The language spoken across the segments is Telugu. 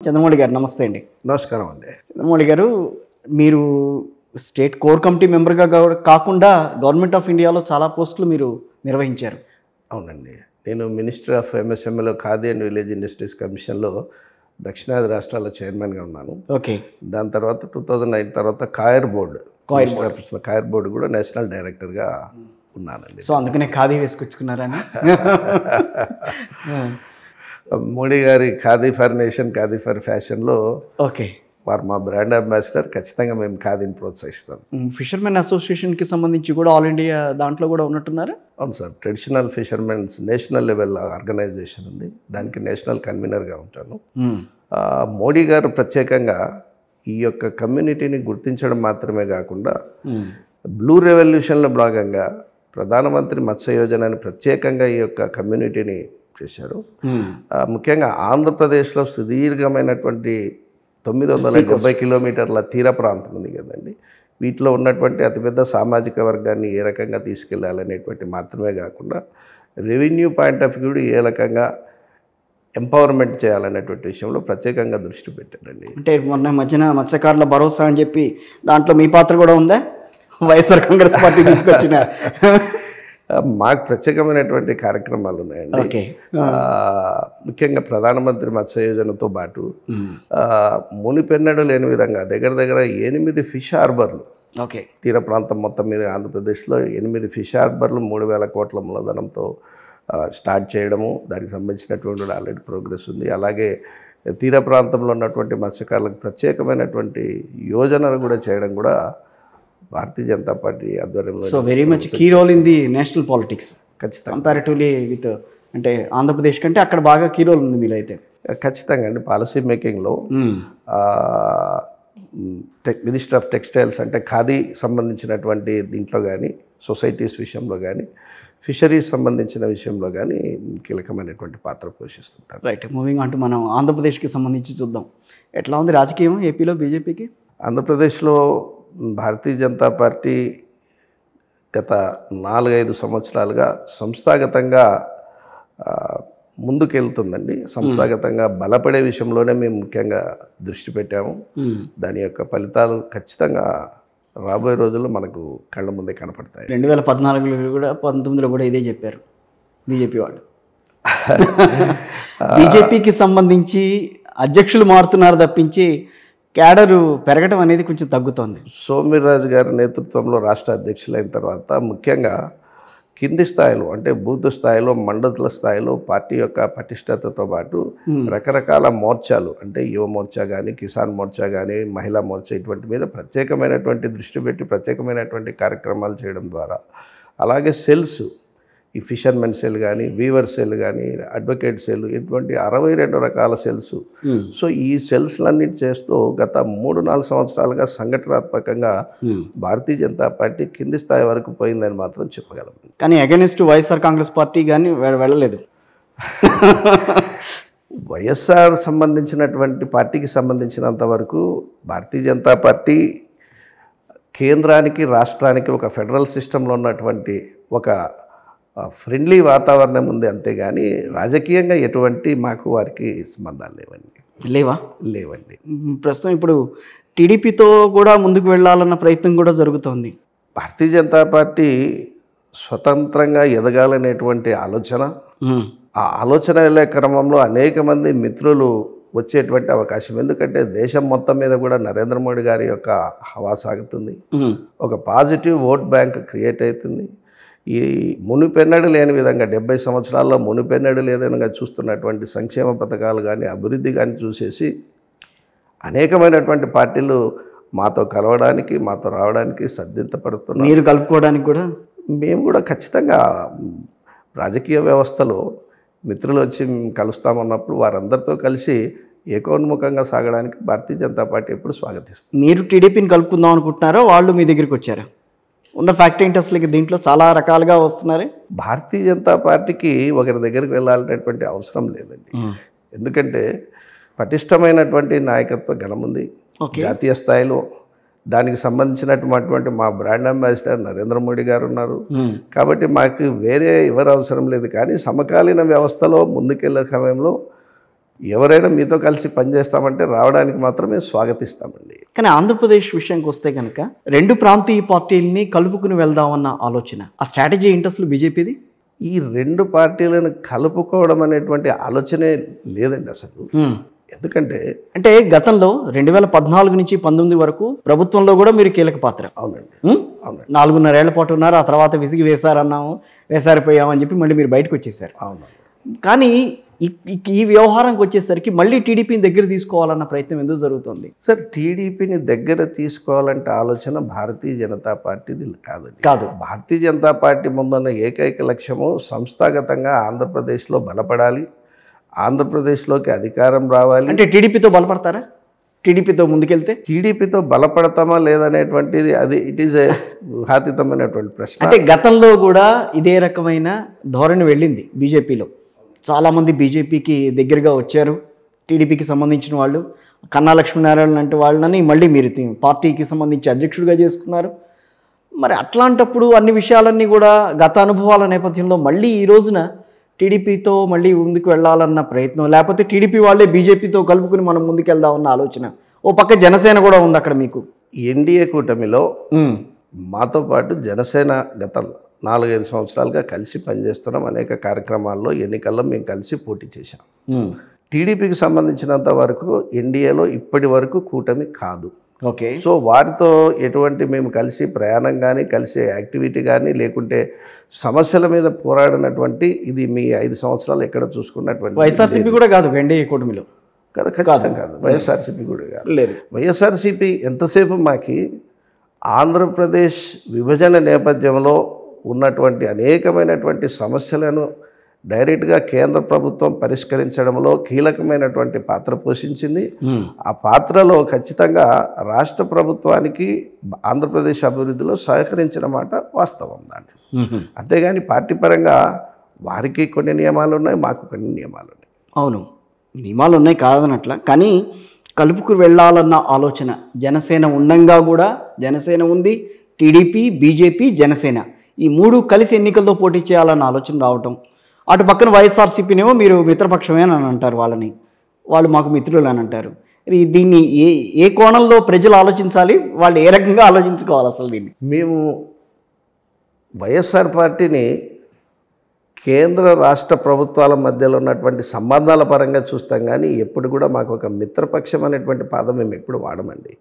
చంద్రమౌళి గారు నమస్తే అండి. నమస్కారం అండి. చంద్రమౌళి గారు, మీరు స్టేట్ కోర్ కమిటీ మెంబర్గా కాకుండా గవర్నమెంట్ ఆఫ్ ఇండియాలో చాలా పోస్టులు మీరు నిర్వహించారు. అవునండి, నేను మినిస్టర్ ఆఫ్ ఎంఎస్ఎంఏలో ఖాదీ అండ్ విలేజ్ ఇండస్ట్రీస్ కమిషన్లో దక్షిణాది రాష్ట్రాల చైర్మన్గా ఉన్నాను. ఓకే. దాని తర్వాత 2009 తర్వాత కాయర్ బోర్డు కాయర్ బోర్డు కూడా నేషనల్ డైరెక్టర్గా ఉన్నానండి. సో అందుకనే ఖాదీ వేసుకొచ్చుకున్నారని. మోడీ గారి khadi for nation, khadi for ఫ్యాషన్లో ఓకే, వారు మా బ్రాండ్ అంబాసిడర్. ఖచ్చితంగా మేము ఖాదీని ప్రోత్సహిస్తాం. ఫిషర్మెన్ అసోసియేషన్కి సంబంధించి కూడా ఆల్ ఇండియా దాంట్లో కూడా ఉన్నట్టున్నారు. అవును sir, traditional fishermens national level organisation ఉంది, దానికి నేషనల్ కన్వీనర్గా ఉంటాను. మోడీ గారు ప్రత్యేకంగా ఈ యొక్క కమ్యూనిటీని గుర్తించడం మాత్రమే కాకుండా బ్లూ రెవల్యూషన్లో భాగంగా ప్రధానమంత్రి మత్స్య యోజనని ప్రత్యేకంగా ఈ యొక్క కమ్యూనిటీని చేశారు. ముఖ్యంగా ఆంధ్రప్రదేశ్లో సుదీర్ఘమైనటువంటి 970 కిలోమీటర్ల తీర ప్రాంతం ఉంది కదండి. వీటిలో ఉన్నటువంటి అతిపెద్ద సామాజిక వర్గాన్ని ఏ రకంగా తీసుకెళ్లాలనేటువంటి మాత్రమే కాకుండా రెవెన్యూ పాయింట్ ఆఫ్ వ్యూ ఏ రకంగా ఎంపవర్మెంట్ చేయాలనేటువంటి విషయంలో ప్రత్యేకంగా దృష్టి పెట్టారండి. అంటే మొన్న మధ్యన మత్స్యకారుల భరోసా అని చెప్పి దాంట్లో మీ పాత్ర కూడా ఉందా? వైఎస్ఆర్ కాంగ్రెస్ పార్టీ తీసుకొచ్చిన మాకు ప్రత్యేకమైనటువంటి కార్యక్రమాలు ఉన్నాయండి. ఓకే. ముఖ్యంగా ప్రధానమంత్రి మత్స్య యోజనతో పాటు మునిపెన్నడు లేని విధంగా దగ్గర దగ్గర 8 ఫిష్ హార్బర్లు, ఓకే, తీర ప్రాంతం మొత్తం మీద ఆంధ్రప్రదేశ్లో 8 ఫిష్ హార్బర్లు 3,000 కోట్ల మూలధనంతో స్టార్ట్ చేయడము, దానికి సంబంధించినటువంటి ఆల్రెడీ ప్రోగ్రెస్ ఉంది. అలాగే తీర ప్రాంతంలో ఉన్నటువంటి మత్స్యకారులకు ప్రత్యేకమైనటువంటి యోజనలు కూడా చేయడం కూడా భారతీయ జనతా పార్టీ ఆధ్వర్యంలో. So very much key role in the national politics ఖచ్చితంగా, కంపారిటివ్లీ విత్ అంటే ఆంధ్రప్రదేశ్ కంటే అక్కడ బాగా కీ రోల్ ఉంది మీలో అయితే. ఖచ్చితంగా అండి. పాలసీ మేకింగ్లో మినిస్టర్ ఆఫ్ టెక్స్టైల్స్ అంటే ఖాదీ సంబంధించినటువంటి దీంట్లో కానీ, సొసైటీస్ విషయంలో కానీ, ఫిషరీస్ సంబంధించిన విషయంలో కానీ కీలకమైనటువంటి పాత్ర పోషిస్తుంటారు. రైట్, మూవింగ్ అంటూ మనం ఆంధ్రప్రదేశ్కి సంబంధించి చూద్దాం. ఎట్లా ఉంది రాజకీయం ఏపీలో బీజేపీకి? ఆంధ్రప్రదేశ్లో భారతీయ జనతా పార్టీ గత 4-5 సంవత్సరాలుగా సంస్థాగతంగా ముందుకెళ్తుందండి. సంస్థాగతంగా బలపడే విషయంలోనే మేము ముఖ్యంగా దృష్టి పెట్టాము. దాని యొక్క ఫలితాలు ఖచ్చితంగా రాబోయే రోజుల్లో మనకు కళ్ళ ముందే కనపడతాయి. 2014లో కూడా 19లో కూడా ఇదే చెప్పారు బీజేపీ వాళ్ళు. బీజేపీకి సంబంధించి అధ్యక్షులు మారుతున్నారు తప్పించి క్యాడరు పెరగడం అనేది కొంచెం తగ్గుతోంది. సోమిరాజు గారి నేతృత్వంలో రాష్ట్ర అధ్యక్షులైన తర్వాత ముఖ్యంగా కింది స్థాయిలో అంటే బూత్ స్థాయిలో, మండల స్థాయిలో పార్టీ యొక్క పటిష్టతతో పాటు రకరకాల మోర్చాలు అంటే యువ మోర్చా కానీ, కిసాన్ మోర్చా కానీ, మహిళా మోర్చా ఇటువంటి మీద ప్రత్యేకమైనటువంటి దృష్టి పెట్టి ప్రత్యేకమైనటువంటి కార్యక్రమాలు చేయడం ద్వారా, అలాగే సెల్స్, ఈ ఫిషర్మెన్ సెల్ కానీ, వీవర్ సెల్ కానీ, అడ్వకేట్ సెల్, ఇటువంటి 62 రకాల సెల్స్. సో ఈ సెల్స్లన్నీ చేస్తూ గత 3-4 సంవత్సరాలుగా సంఘటనాత్మకంగా భారతీయ జనతా పార్టీ కింది స్థాయి వరకు పోయిందని మాత్రం చెప్పగలం. కానీ అగైనెస్ట్ వైఎస్ఆర్ కాంగ్రెస్ పార్టీ కానీ వెళ్ళలేదు. వైఎస్ఆర్ సంబంధించినటువంటి పార్టీకి సంబంధించినంత వరకు భారతీయ జనతా పార్టీ కేంద్రానికి, రాష్ట్రానికి ఒక ఫెడరల్ సిస్టంలో ఉన్నటువంటి ఒక ఫ్రెండ్లీ వాతావరణం ఉంది, అంతేగాని రాజకీయంగా ఎటువంటి మాకు వారికి సంబంధాలు లేవండి. ప్రస్తుతం ఇప్పుడు టీడీపీతో కూడా ముందుకు వెళ్ళాలన్న ప్రయత్నం కూడా జరుగుతోంది. భారతీయ జనతా పార్టీ స్వతంత్రంగా ఎదగాలనేటువంటి ఆలోచన, ఆ ఆలోచన వెళ్ళే క్రమంలో అనేక మంది మిత్రులు వచ్చేటువంటి అవకాశం. ఎందుకంటే దేశం మొత్తం మీద కూడా నరేంద్ర మోడీ గారి యొక్క హవా సాగుతుంది, ఒక పాజిటివ్ ఓట్ బ్యాంక్ క్రియేట్ అవుతుంది. ఈ మునిపెన్నడు లేని విధంగా 70 సంవత్సరాల్లో మునిపెన్నడు లేదనగా చూస్తున్నటువంటి సంక్షేమ పథకాలు కానీ, అభివృద్ధి కానీ చూసేసి అనేకమైనటువంటి పార్టీలు మాతో కలవడానికి, మాతో రావడానికి సిద్ధపడుతున్నాం. మీరు కలుపుకోవడానికి కూడా మేము కూడా ఖచ్చితంగా రాజకీయ వ్యవస్థలో మిత్రులు వచ్చి కలుస్తామన్నప్పుడు వారందరితో కలిసి ఏకోన్ముఖంగా సాగడానికి భారతీయ జనతా పార్టీ ఎప్పుడు స్వాగతిస్తుంది. మీరు టీడీపీని కలుపుకుందాం అనుకుంటున్నారో వాళ్ళు మీ దగ్గరికి వచ్చారా? ఉన్న ఫ్యాక్ట్ ఏంటి అసలు? దీంట్లో చాలా రకాలుగా వస్తున్నారు. భారతీయ జనతా పార్టీకి ఒకరి దగ్గరికి వెళ్ళాలనేటువంటి అవసరం లేదండి. ఎందుకంటే పటిష్టమైనటువంటి నాయకత్వ గణం ఉంది జాతీయ స్థాయిలో. దానికి సంబంధించినటువంటి మా బ్రాండ్ అంబాసిడర్ నరేంద్ర మోడీ గారు ఉన్నారు. కాబట్టి మాకు వేరే ఎవరు అవసరం లేదు. కానీ సమకాలీన వ్యవస్థలో ముందుకెళ్ళే సమయంలో ఎవరైనా మీతో కలిసి పనిచేస్తామంటే రావడానికి మాత్రమే స్వాగతిస్తామండి. కానీ ఆంధ్రప్రదేశ్ విషయానికి వస్తే కనుక 2 ప్రాంతీయ పార్టీలని కలుపుకుని వెళ్దామన్న ఆలోచన, ఆ స్ట్రాటజీ ఏంటి అసలు బీజేపీది? ఈ 2 పార్టీలను కలుపుకోవడం అనేటువంటి ఆలోచనే లేదండి అసలు. ఎందుకంటే అంటే గతంలో 2014 నుంచి 19 వరకు ప్రభుత్వంలో కూడా మీరు కీలక పాత్ర. అవునండి, అవునండి, 4.5 ఏళ్ల పాటు ఉన్నారు. ఆ తర్వాత విసిగి వేసారిపోయామని చెప్పి మళ్ళీ మీరు బయటకు వచ్చేసారు. అవునండి. కానీ ఈ వ్యవహారానికి వచ్చేసరికి మళ్ళీ టీడీపీని దగ్గర తీసుకోవాలన్న ప్రయత్నం ఎందుకు జరుగుతుంది? సార్, టీడీపీని దగ్గర తీసుకోవాలంటే ఆలోచన భారతీయ జనతా పార్టీది కాదు. భారతీయ జనతా పార్టీ ముందున్న ఏకైక లక్ష్యము సంస్థాగతంగా ఆంధ్రప్రదేశ్లో బలపడాలి, ఆంధ్రప్రదేశ్లోకి అధికారం రావాలి. అంటే టీడీపీతో బలపడతారా? టీడీపీతో ముందుకెళ్తే టీడీపీతో బలపడతామా లేదనేటువంటిది అది ఇట్ ఈజ్ ఏ ఊహాతీతమైనటువంటి ప్రశ్న. అంటే గతంలో కూడా ఇదే రకమైన ధోరణి వెళ్ళింది బీజేపీలో. చాలామంది బీజేపీకి దగ్గరగా వచ్చారు, టీడీపీకి సంబంధించిన వాళ్ళు. కన్నా లక్ష్మీనారాయణ లాంటి వాళ్ళని మళ్ళీ మీరు పార్టీకి సంబంధించి అధ్యక్షుడిగా చేసుకున్నారు. మరి అట్లాంటప్పుడు అన్ని విషయాలన్నీ కూడా గత అనుభవాల నేపథ్యంలో మళ్ళీ ఈ రోజున టీడీపీతో మళ్ళీ ముందుకు వెళ్ళాలన్న ప్రయత్నం, లేకపోతే టీడీపీ వాళ్ళే బీజేపీతో కలుపుకుని మనం ముందుకు వెళ్దామన్న ఆలోచన. ఓ పక్క జనసేన కూడా ఉంది అక్కడ మీకు. ఎన్డీఏ కూటమిలో మాతో పాటు జనసేన గత 4-5 సంవత్సరాలుగా కలిసి పనిచేస్తున్నాం. అనేక కార్యక్రమాల్లో ఎన్నికల్లో మేము కలిసి పోటీ చేశాం. టీడీపీకి సంబంధించినంత వరకు ఎన్డీఏలో ఇప్పటి వరకు కూటమి కాదు. ఓకే. సో వారితో ఎటువంటి మేము కలిసి ప్రయాణం కానీ, కలిసి యాక్టివిటీ కానీ, లేకుంటే సమస్యల మీద పోరాడినటువంటి ఇది మీ 5 సంవత్సరాలు ఎక్కడ చూసుకున్నటువంటి. వైఎస్ఆర్సీపీ కూడా కాదు ఎన్డీఏ కూటమిలో కదా, ఖచ్చితంగా కాదు. వైఎస్ఆర్సీపీ కూడా కాదు. లేదు. వైఎస్ఆర్సీపీ ఎంతసేపు మాకి ఆంధ్రప్రదేశ్ విభజన నేపథ్యంలో ఉన్నటువంటి అనేకమైనటువంటి సమస్యలను డైరెక్ట్గా కేంద్ర ప్రభుత్వం పరిష్కరించడంలో కీలకమైనటువంటి పాత్ర పోషించింది. ఆ పాత్రలో ఖచ్చితంగా రాష్ట్ర ప్రభుత్వానికి ఆంధ్రప్రదేశ్ అభివృద్ధిలో సహకరించిన మాట వాస్తవం దాంట్లో. అంతేగాని పార్టీ పరంగా వారికి కొన్ని నియమాలు ఉన్నాయి, మాకు కొన్ని నియమాలు ఉన్నాయి. అవును, నియమాలు ఉన్నాయి కాదనట్ల. కానీ కలుపుకు వెళ్ళాలన్న ఆలోచన జనసేన ఉండంగా కూడా, జనసేన ఉంది, టీడీపీ, బీజేపీ, జనసేన ఈ 3 కలిసి ఎన్నికల్లో పోటీ చేయాలన్న ఆలోచన రావటం. అటు పక్కన వైఎస్ఆర్సీపీనేమో మీరు మిత్రపక్షమే అని అంటారు, వాళ్ళు మాకు మిత్రులు అని అంటారు. దీన్ని ఏ కోణంలో ప్రజలు ఆలోచించాలి, వాళ్ళు ఏ రకంగా ఆలోచించుకోవాలి అసలు దీన్ని? మేము వైఎస్ఆర్ పార్టీని కేంద్ర రాష్ట్ర ప్రభుత్వాల మధ్యలో ఉన్నటువంటి సంబంధాల పరంగా చూస్తాం, కానీ ఎప్పుడు కూడా మాకు ఒక మిత్రపక్షం అనేటువంటి పదం మేము ఎప్పుడు వాడమండి.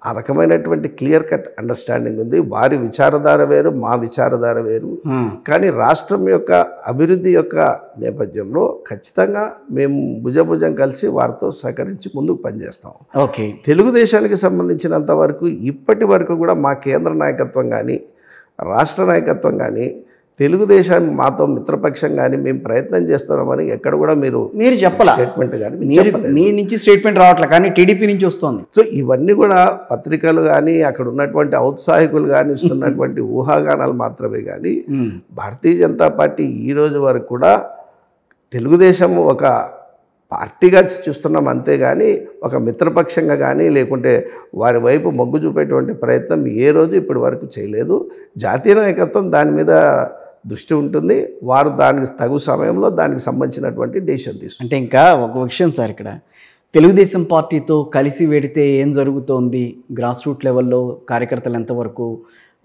ఆ రకమైనటువంటి క్లియర్ కట్ అండర్స్టాండింగ్ ఉంది. వారి విచారధార వేరు, మా విచారధార వేరు. కానీ రాష్ట్రం యొక్క అభివృద్ధి యొక్క నేపథ్యంలో ఖచ్చితంగా మేము భుజభుజం కలిసి వారితో సహకరించి ముందుకు పనిచేస్తాం. ఓకే. తెలుగుదేశానికి సంబంధించినంత వరకు ఇప్పటి వరకు కూడా మా కేంద్ర నాయకత్వం కానీ, రాష్ట్ర నాయకత్వం కానీ తెలుగుదేశాన్ని మాతో మిత్రపక్షం కానీ మేము ప్రయత్నం చేస్తున్నామని ఎక్కడ కూడా మీరు చెప్పాల స్టేట్మెంట్ కానీ మీ నుంచి స్టేట్మెంట్ రావట్లేదు, కానీ టీడీపీ నుంచి వస్తుంది. సో ఇవన్నీ కూడా పత్రికలు కానీ, అక్కడ ఉన్నటువంటి ఔత్సాహికులు కానీ ఇస్తున్నటువంటి ఊహాగానాలు మాత్రమే. కానీ భారతీయ జనతా పార్టీ ఈ రోజు వరకు కూడా తెలుగుదేశం ఒక పార్టీగా చూస్తున్నాం, అంతేగాని ఒక మిత్రపక్షంగా కానీ లేకుంటే వారి వైపు మొగ్గు చూపేటువంటి ప్రయత్నం ఏ రోజు ఇప్పటి వరకు చేయలేదు. జాతీయ నాయకత్వం దాని మీద దృష్టి ఉంటుంది, వారు దానికి తగు సమయంలో దానికి సంబంధించినటువంటి డెసిషన్ తీసుకుంటారు. అంటే ఇంకా ఒక విషయం సార్, ఇక్కడ తెలుగుదేశం పార్టీతో కలిసి వెడితే ఏం జరుగుతోంది, గ్రాస్ రూట్ లెవెల్లో కార్యకర్తలు ఎంతవరకు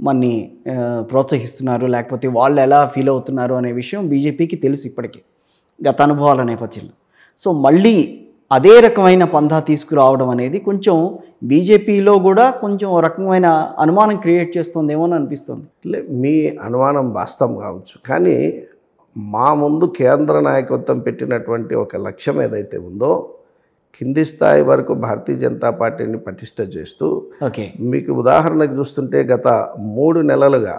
మనని ప్రోత్సహిస్తున్నారు, లేకపోతే వాళ్ళు ఎలా ఫీల్ అవుతున్నారు అనే విషయం బీజేపీకి తెలుసు ఇప్పటికీ గత అనుభవాల నేపథ్యంలో. సో మళ్ళీ అదే రకమైన పందా తీసుకురావడం అనేది కొంచెం బీజేపీలో కూడా కొంచెం రకమైన అనుమానం క్రియేట్ చేస్తుందేమో అని అనిపిస్తుంది. మీ అనుమానం వాస్తవం కావచ్చు, కానీ మా ముందు కేంద్ర నాయకత్వం పెట్టినటువంటి ఒక లక్ష్యం ఏదైతే ఉందో, కింది స్థాయి వరకు భారతీయ జనతా పార్టీని పటిష్ట చేస్తూ, మీకు ఉదాహరణకు చూస్తుంటే గత 3 నెలలుగా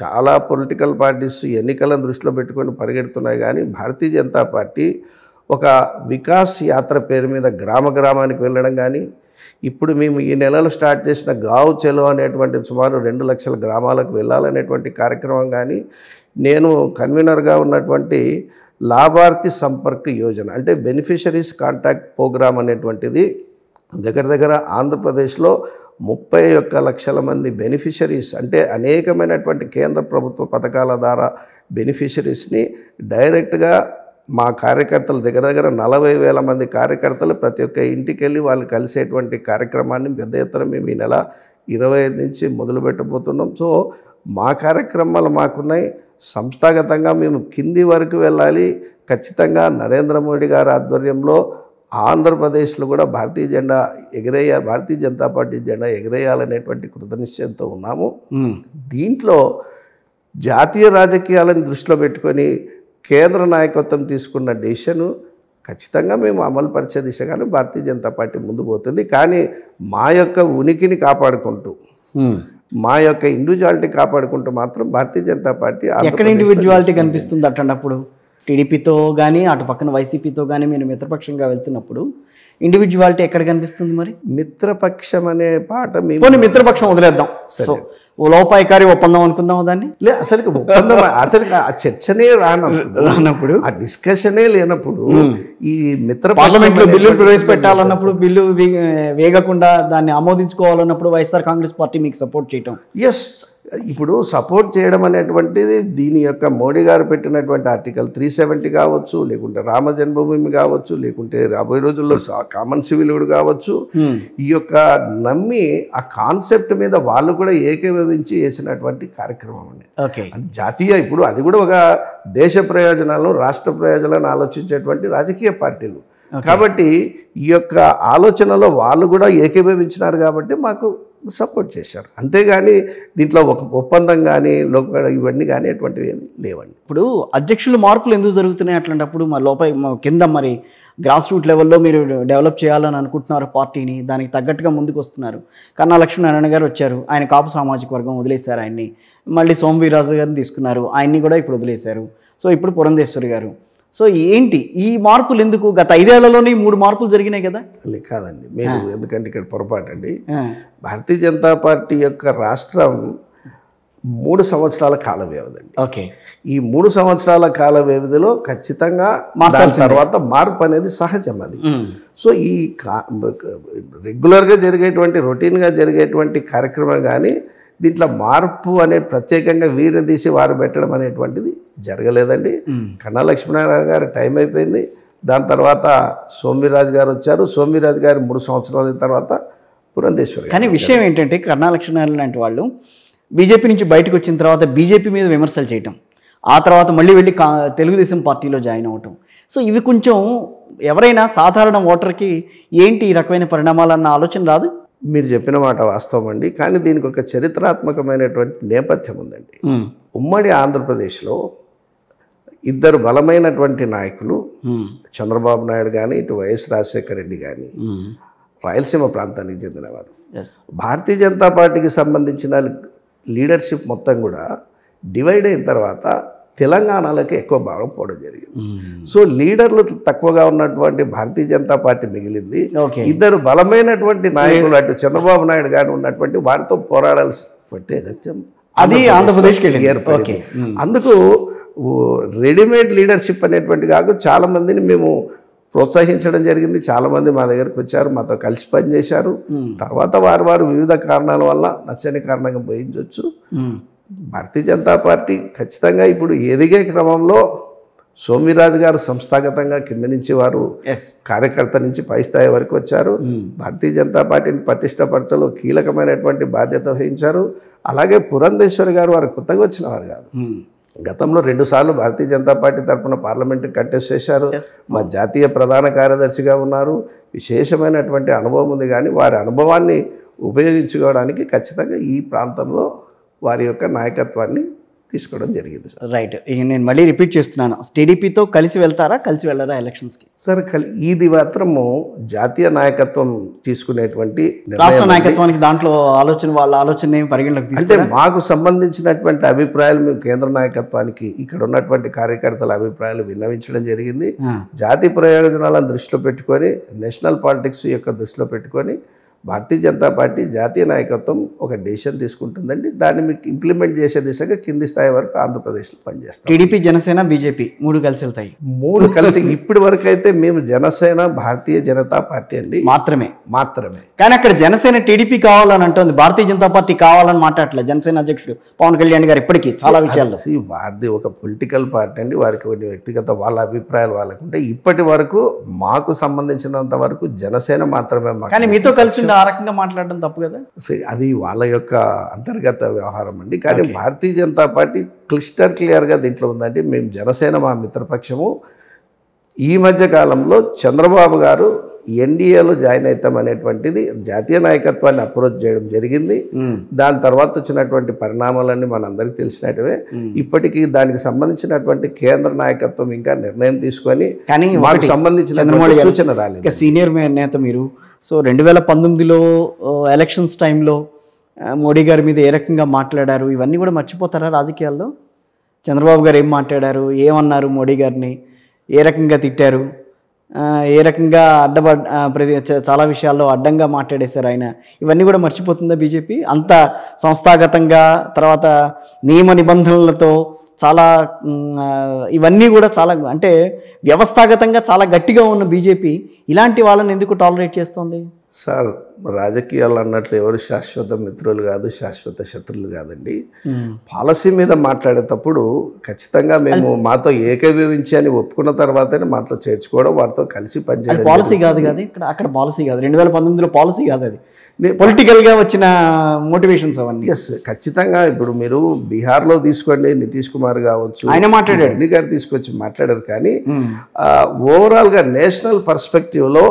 చాలా పొలిటికల్ పార్టీస్ ఎన్నికలను దృష్టిలో పెట్టుకొని పరిగెడుతున్నాయి. కానీ భారతీయ జనతా పార్టీ ఒక వికాస్ యాత్ర పేరు మీద గ్రామానికి వెళ్ళడం కానీ, ఇప్పుడు మేము ఈ నెలలో స్టార్ట్ చేసిన గావ్ చెలో అనేటువంటి సుమారు 2 లక్షల గ్రామాలకు వెళ్ళాలనేటువంటి కార్యక్రమం కానీ, నేను కన్వీనర్గా ఉన్నటువంటి లాభార్థి సంపర్క్ యోజన అంటే బెనిఫిషరీస్ కాంటాక్ట్ ప్రోగ్రామ్ అనేటువంటిది దగ్గర ఆంధ్రప్రదేశ్లో 31 లక్షల మంది బెనిఫిషరీస్, అంటే అనేకమైనటువంటి కేంద్ర ప్రభుత్వ పథకాల ద్వారా బెనిఫిషరీస్ని డైరెక్ట్గా మా కార్యకర్తలు దగ్గర 40,000 మంది కార్యకర్తలు ప్రతి ఒక్క ఇంటికి వెళ్ళి వాళ్ళు కలిసేటువంటి కార్యక్రమాన్ని పెద్ద ఎత్తున మేము ఈ నెల 25 నుంచి మొదలు పెట్టబోతున్నాం. సో మా కార్యక్రమాలు మాకున్నాయి. సంస్థాగతంగా మేము కింది వరకు వెళ్ళాలి. ఖచ్చితంగా నరేంద్ర మోడీ గారి ఆధ్వర్యంలో ఆంధ్రప్రదేశ్లో కూడా భారతీయ జనతా పార్టీ జెండా ఎగరేయాలనేటువంటి కృతనిశ్చయంతో ఉన్నాము. దీంట్లో జాతీయ రాజకీయాలను దృష్టిలో పెట్టుకొని కేంద్ర నాయకత్వం తీసుకున్న డెసిషను ఖచ్చితంగా మేము అమలు పరిచే దిశగానే భారతీయ జనతా పార్టీ ముందు పోతుంది. కానీ మా యొక్క ఉనికిని కాపాడుకుంటూ మా యొక్క ఇండివిజువాలిటీ కాపాడుకుంటూ మాత్రం భారతీయ జనతా పార్టీ ఎక్కడ ఇండివిజువాలిటీ కనిపిస్తుంది అట్టంటప్పుడు టీడీపీతో కానీ అటు పక్కన వైసీపీతో కానీ మీరు మిత్రపక్షంగా వెళ్తున్నప్పుడు ఇండివిజువాలిటీ ఎక్కడ కనిపిస్తుంది? మరి మిత్రపక్షం అనే పాట మిత్రపక్షం వదిలేద్దాం. సో లోపాయికారి ఒప్పందం అనుకుందాం దాన్ని. అసలు ఒప్పందం అసలు ఆ చర్చనే రానప్పుడు ఆ డిస్కషనే లేనప్పుడు ఈ పార్లమెంట్లో బిల్లులు ప్రవేశపెట్టాలన్నప్పుడు బిల్లు వేగకుండా దాన్ని ఆమోదించుకోవాలన్నప్పుడు వైఎస్ఆర్ కాంగ్రెస్ పార్టీ మీకు సపోర్ట్ చేయటం. ఎస్, ఇప్పుడు సపోర్ట్ చేయడం అనేటువంటిది దీని యొక్క మోడీ గారు పెట్టినటువంటి ఆర్టికల్ 370 కావచ్చు, లేకుంటే రామ జన్మభూమి కావచ్చు, లేకుంటే రాబోయే రోజుల్లో కామన్ సివిల్ కావచ్చు, ఈ యొక్క నమ్మి ఆ కాన్సెప్ట్ మీద వాళ్ళు కూడా ఏకీభవించి వేసినటువంటి కార్యక్రమం అండి. అది జాతీయ ఇప్పుడు అది కూడా ఒక దేశ ప్రయోజనాలను రాష్ట్ర ప్రయోజనాలను ఆలోచించేటువంటి రాజకీయ పార్టీలు కాబట్టి ఈ యొక్క ఆలోచనలో వాళ్ళు కూడా ఏకీభవించినారు కాబట్టి మాకు సపోర్ట్ చేశారు. అంతేగాని దీంట్లో ఒక ఒప్పందం కానీ ఇవన్నీ కానీ అటువంటివి ఏమి లేవండి. ఇప్పుడు అధ్యక్షులు మార్పులు ఎందుకు జరుగుతున్నాయి అట్లాంటప్పుడు మా కింద మరి గ్రాస్ రూట్ లెవెల్లో మీరు డెవలప్ చేయాలని అనుకుంటున్నారు పార్టీని, దానికి తగ్గట్టుగా ముందుకు వస్తున్నారు. కన్నా లక్ష్మీనారాయణ గారు వచ్చారు, ఆయన కాపు సామాజిక వర్గం వదిలేశారు ఆయన్ని. మళ్ళీ సోమవీర్రాజు గారిని తీసుకున్నారు, ఆయన్ని కూడా ఇప్పుడు వదిలేశారు. సో ఇప్పుడు పురంధేశ్వరి గారు. సో ఏంటి ఈ మార్పులు ఎందుకు? గత 5 ఏళ్లలోనే 3 మార్పులు జరిగినాయి కదా? కాదండి, మీరు ఎందుకంటే ఇక్కడ పొరపాటు అండి. భారతీయ జనతా పార్టీ యొక్క రాష్ట్రం 3 సంవత్సరాల కాల వ్యవధి అండి. ఓకే, ఈ 3 సంవత్సరాల కాల వ్యవధిలో ఖచ్చితంగా తర్వాత మార్పు అనేది సహజం అది. సో ఈ రెగ్యులర్గా జరిగేటువంటి రొటీన్గా జరిగేటువంటి కార్యక్రమం కానీ దీంట్లో మార్పు అనే ప్రత్యేకంగా వీరదీసి వారు పెట్టడం అనేటువంటిది జరగలేదండి. కన్నా లక్ష్మీనారాయణ గారు టైం అయిపోయింది. దాని తర్వాత సోమవీర్రాజు గారు వచ్చారు. సోమవీర్రాజు గారు 3 సంవత్సరాల తర్వాత పురంధేశ్వరి. కానీ విషయం ఏంటంటే కన్నా లక్ష్మీనారాయణ లాంటి వాళ్ళు బీజేపీ నుంచి బయటకు వచ్చిన తర్వాత బీజేపీ మీద విమర్శలు చేయటం, ఆ తర్వాత మళ్ళీ వెళ్ళి తెలుగుదేశం పార్టీలో జాయిన్ అవ్వటం. సో ఇవి కొంచెం ఎవరైనా సాధారణ ఓటర్కి ఏంటి ఈ రకమైన పరిణామాలన్న ఆలోచన రాదు? మీరు చెప్పిన మాట వాస్తవం అండి. కానీ దీనికి ఒక చరిత్రాత్మకమైనటువంటి నేపథ్యం ఉందండి. ఉమ్మడి ఆంధ్రప్రదేశ్లో 2 బలమైనటువంటి నాయకులు, చంద్రబాబు నాయుడు కానీ ఇటు వైఎస్ రాజశేఖర రెడ్డి కానీ రాయలసీమ ప్రాంతానికి చెందినవారు. భారతీయ జనతా పార్టీకి సంబంధించిన లీడర్షిప్ మొత్తం కూడా డివైడ్ అయిన తర్వాత తెలంగాణలోకి ఎక్కువ భాగం పోవడం జరిగింది. సో లీడర్లు తక్కువగా ఉన్నటువంటి భారతీయ జనతా పార్టీ మిగిలింది. 2 బలమైనటువంటి నాయకులు అటు చంద్రబాబు నాయుడు గారు ఉన్నటువంటి వారితో పోరాడాల్సినటువంటి అగత్యం అది ఆంధ్రప్రదేశ్కి ఏర్పడింది. అందుకు రెడీమేడ్ లీడర్షిప్ అనేటువంటి కాదు, చాలా మందిని మేము ప్రోత్సహించడం జరిగింది. చాలామంది మా దగ్గరకు వచ్చారు, మాతో కలిసి పనిచేశారు. తర్వాత వారు వివిధ కారణాల వల్ల నచ్చని కారణంగా పోయించవచ్చు. భారతీయ జనతా పార్టీ ఖచ్చితంగా ఇప్పుడు ఎదిగే క్రమంలో సోమవీర్రాజు గారు సంస్థాగతంగా కింద నుంచి వారు కార్యకర్త నుంచి పై స్థాయి వరకు వచ్చారు. భారతీయ జనతా పార్టీని పటిష్టపరచలో కీలకమైనటువంటి బాధ్యత వహించారు. అలాగే పురంధేశ్వరి గారు వారు కొత్తగా వచ్చిన వారు కాదు, గతంలో 2 సార్లు భారతీయ జనతా పార్టీ తరఫున పార్లమెంట్ కంటెస్ట్ చేశారు. మా జాతీయ ప్రధాన కార్యదర్శిగా ఉన్నారు. విశేషమైనటువంటి అనుభవం ఉంది. కానీ వారి అనుభవాన్ని ఉపయోగించుకోవడానికి ఖచ్చితంగా ఈ ప్రాంతంలో వారి యొక్క నాయకత్వాన్ని తీసుకోవడం జరిగింది సార్. రైట్, నేను మళ్ళీ రిపీట్ చేస్తున్నాను, టీడీపీతో కలిసి వెళ్తారా, కలిసి వెళ్ళరా ఎలక్షన్స్కి? సార్ ఇది మాత్రము జాతీయ నాయకత్వం తీసుకునేటువంటి రాష్ట్ర నాయకత్వానికి దాంట్లో వాళ్ళ ఆలోచన ఏమి పరిగణలోకి అంటే మాకు సంబంధించినటువంటి అభిప్రాయాలు మేము కేంద్ర నాయకత్వానికి ఇక్కడ ఉన్నటువంటి కార్యకర్తల అభిప్రాయాలు విన్నవించడం జరిగింది. జాతీయ ప్రయోజనాలను దృష్టిలో పెట్టుకొని నేషనల్ పాలిటిక్స్ యొక్క దృష్టిలో పెట్టుకొని భారతీయ జనతా పార్టీ జాతీయ నాయకత్వం ఒక డెసిషన్ తీసుకుంటుందండి. దాన్ని మీకు ఇంప్లిమెంట్ చేసే దిశగా కింది స్థాయి వరకు ఆంధ్రప్రదేశ్లో పనిచేస్తాం. టీడీపీ, జనసేన, బీజేపీ 3 కలిసి వెళ్తాయి. 3 కలిసి ఇప్పటి వరకు అయితే మేము జనసేన, భారతీయ జనతా పార్టీ అండి మాత్రమే. కానీ అక్కడ జనసేన టీడీపీ కావాలని అంటుంది, భారతీయ జనతా పార్టీ కావాలని మాట్లాడలేదు జనసేన అధ్యక్షుడు పవన్ కళ్యాణ్ గారు ఇప్పటికీ చాలా విషయాల్లో. వారిది ఒక పొలిటికల్ పార్టీ అండి, వారికి కొన్ని వ్యక్తిగత వాళ్ళ అభిప్రాయాలు వాళ్ళకుంటే ఇప్పటి వరకు మాకు సంబంధించినంత వరకు జనసేన మాత్రమే. కానీ మీతో కలిసి ఆ రకంగా మాట్లాడడం తప్పు కదా. అది వాళ్ళ యొక్క అంతర్గత వ్యవహారం అండి. కానీ భారతీయ జనతా పార్టీ క్లియర్గా దీంట్లో ఉందండి. మేము జనసేన మా మిత్రపక్షము. ఈ మధ్య కాలంలో చంద్రబాబు గారు ఎన్డీఏలో జాయిన్ అవుతాం అనేటువంటిది జాతీయ నాయకత్వాన్ని అప్రోచ్ చేయడం జరిగింది. దాని తర్వాత వచ్చినటువంటి పరిణామాలన్నీ మనందరికీ తెలిసినట్టువే. ఇప్పటికీ దానికి సంబంధించినటువంటి కేంద్ర నాయకత్వం ఇంకా నిర్ణయం తీసుకొని కానీ వాటికి సంబంధించిన సూచన రాలేదు. సీనియర్ నేత మీరు. సో 2019లో ఎలక్షన్స్ టైంలో మోడీ గారి మీద ఏ రకంగా మాట్లాడారు, ఇవన్నీ కూడా మర్చిపోతారా రాజకీయాల్లో? చంద్రబాబు గారు ఏం మాట్లాడారు, ఏమన్నారు, మోడీ గారిని ఏ రకంగా తిట్టారు, ఏ రకంగా చాలా విషయాల్లో అడ్డంగా మాట్లాడేశారు ఆయన, ఇవన్నీ కూడా మర్చిపోతుందా బీజేపీ? అంత సంస్థాగతంగా, తర్వాత నియమ నిబంధనలతో చాలా ఇవన్నీ కూడా చాలా అంటే వ్యవస్థాగతంగా చాలా గట్టిగా ఉన్న బీజేపీ ఇలాంటి వాళ్ళని ఎందుకు టాలరేట్ చేస్తుంది? సార్, రాజకీయాలు అన్నట్లు ఎవరు శాశ్వత మిత్రులు కాదు, శాశ్వత శత్రులు కాదండి. పాలసీ మీద మాట్లాడేటప్పుడు ఖచ్చితంగా మేము మాతో ఏకీభవించి అని ఒప్పుకున్న తర్వాతనే మాతో చేర్చుకోవడం, వారితో కలిసి పనిచేయడం. పాలసీ కాదు కదా అక్కడ పాలసీ కాదు, 2019లో పాలసీ కాదు, అది పొలిటికల్గా వచ్చిన మోటివేషన్స్ అవన్నీ. ఎస్, ఖచ్చితంగా. ఇప్పుడు మీరు బీహార్లో తీసుకోండి, నితీష్ కుమార్ కావచ్చు, ఆయన మాట్లాడారు, రెడ్డి గారు తీసుకొచ్చి మాట్లాడారు. కానీ ఓవరాల్గా నేషనల్ పర్స్పెక్టివ్లో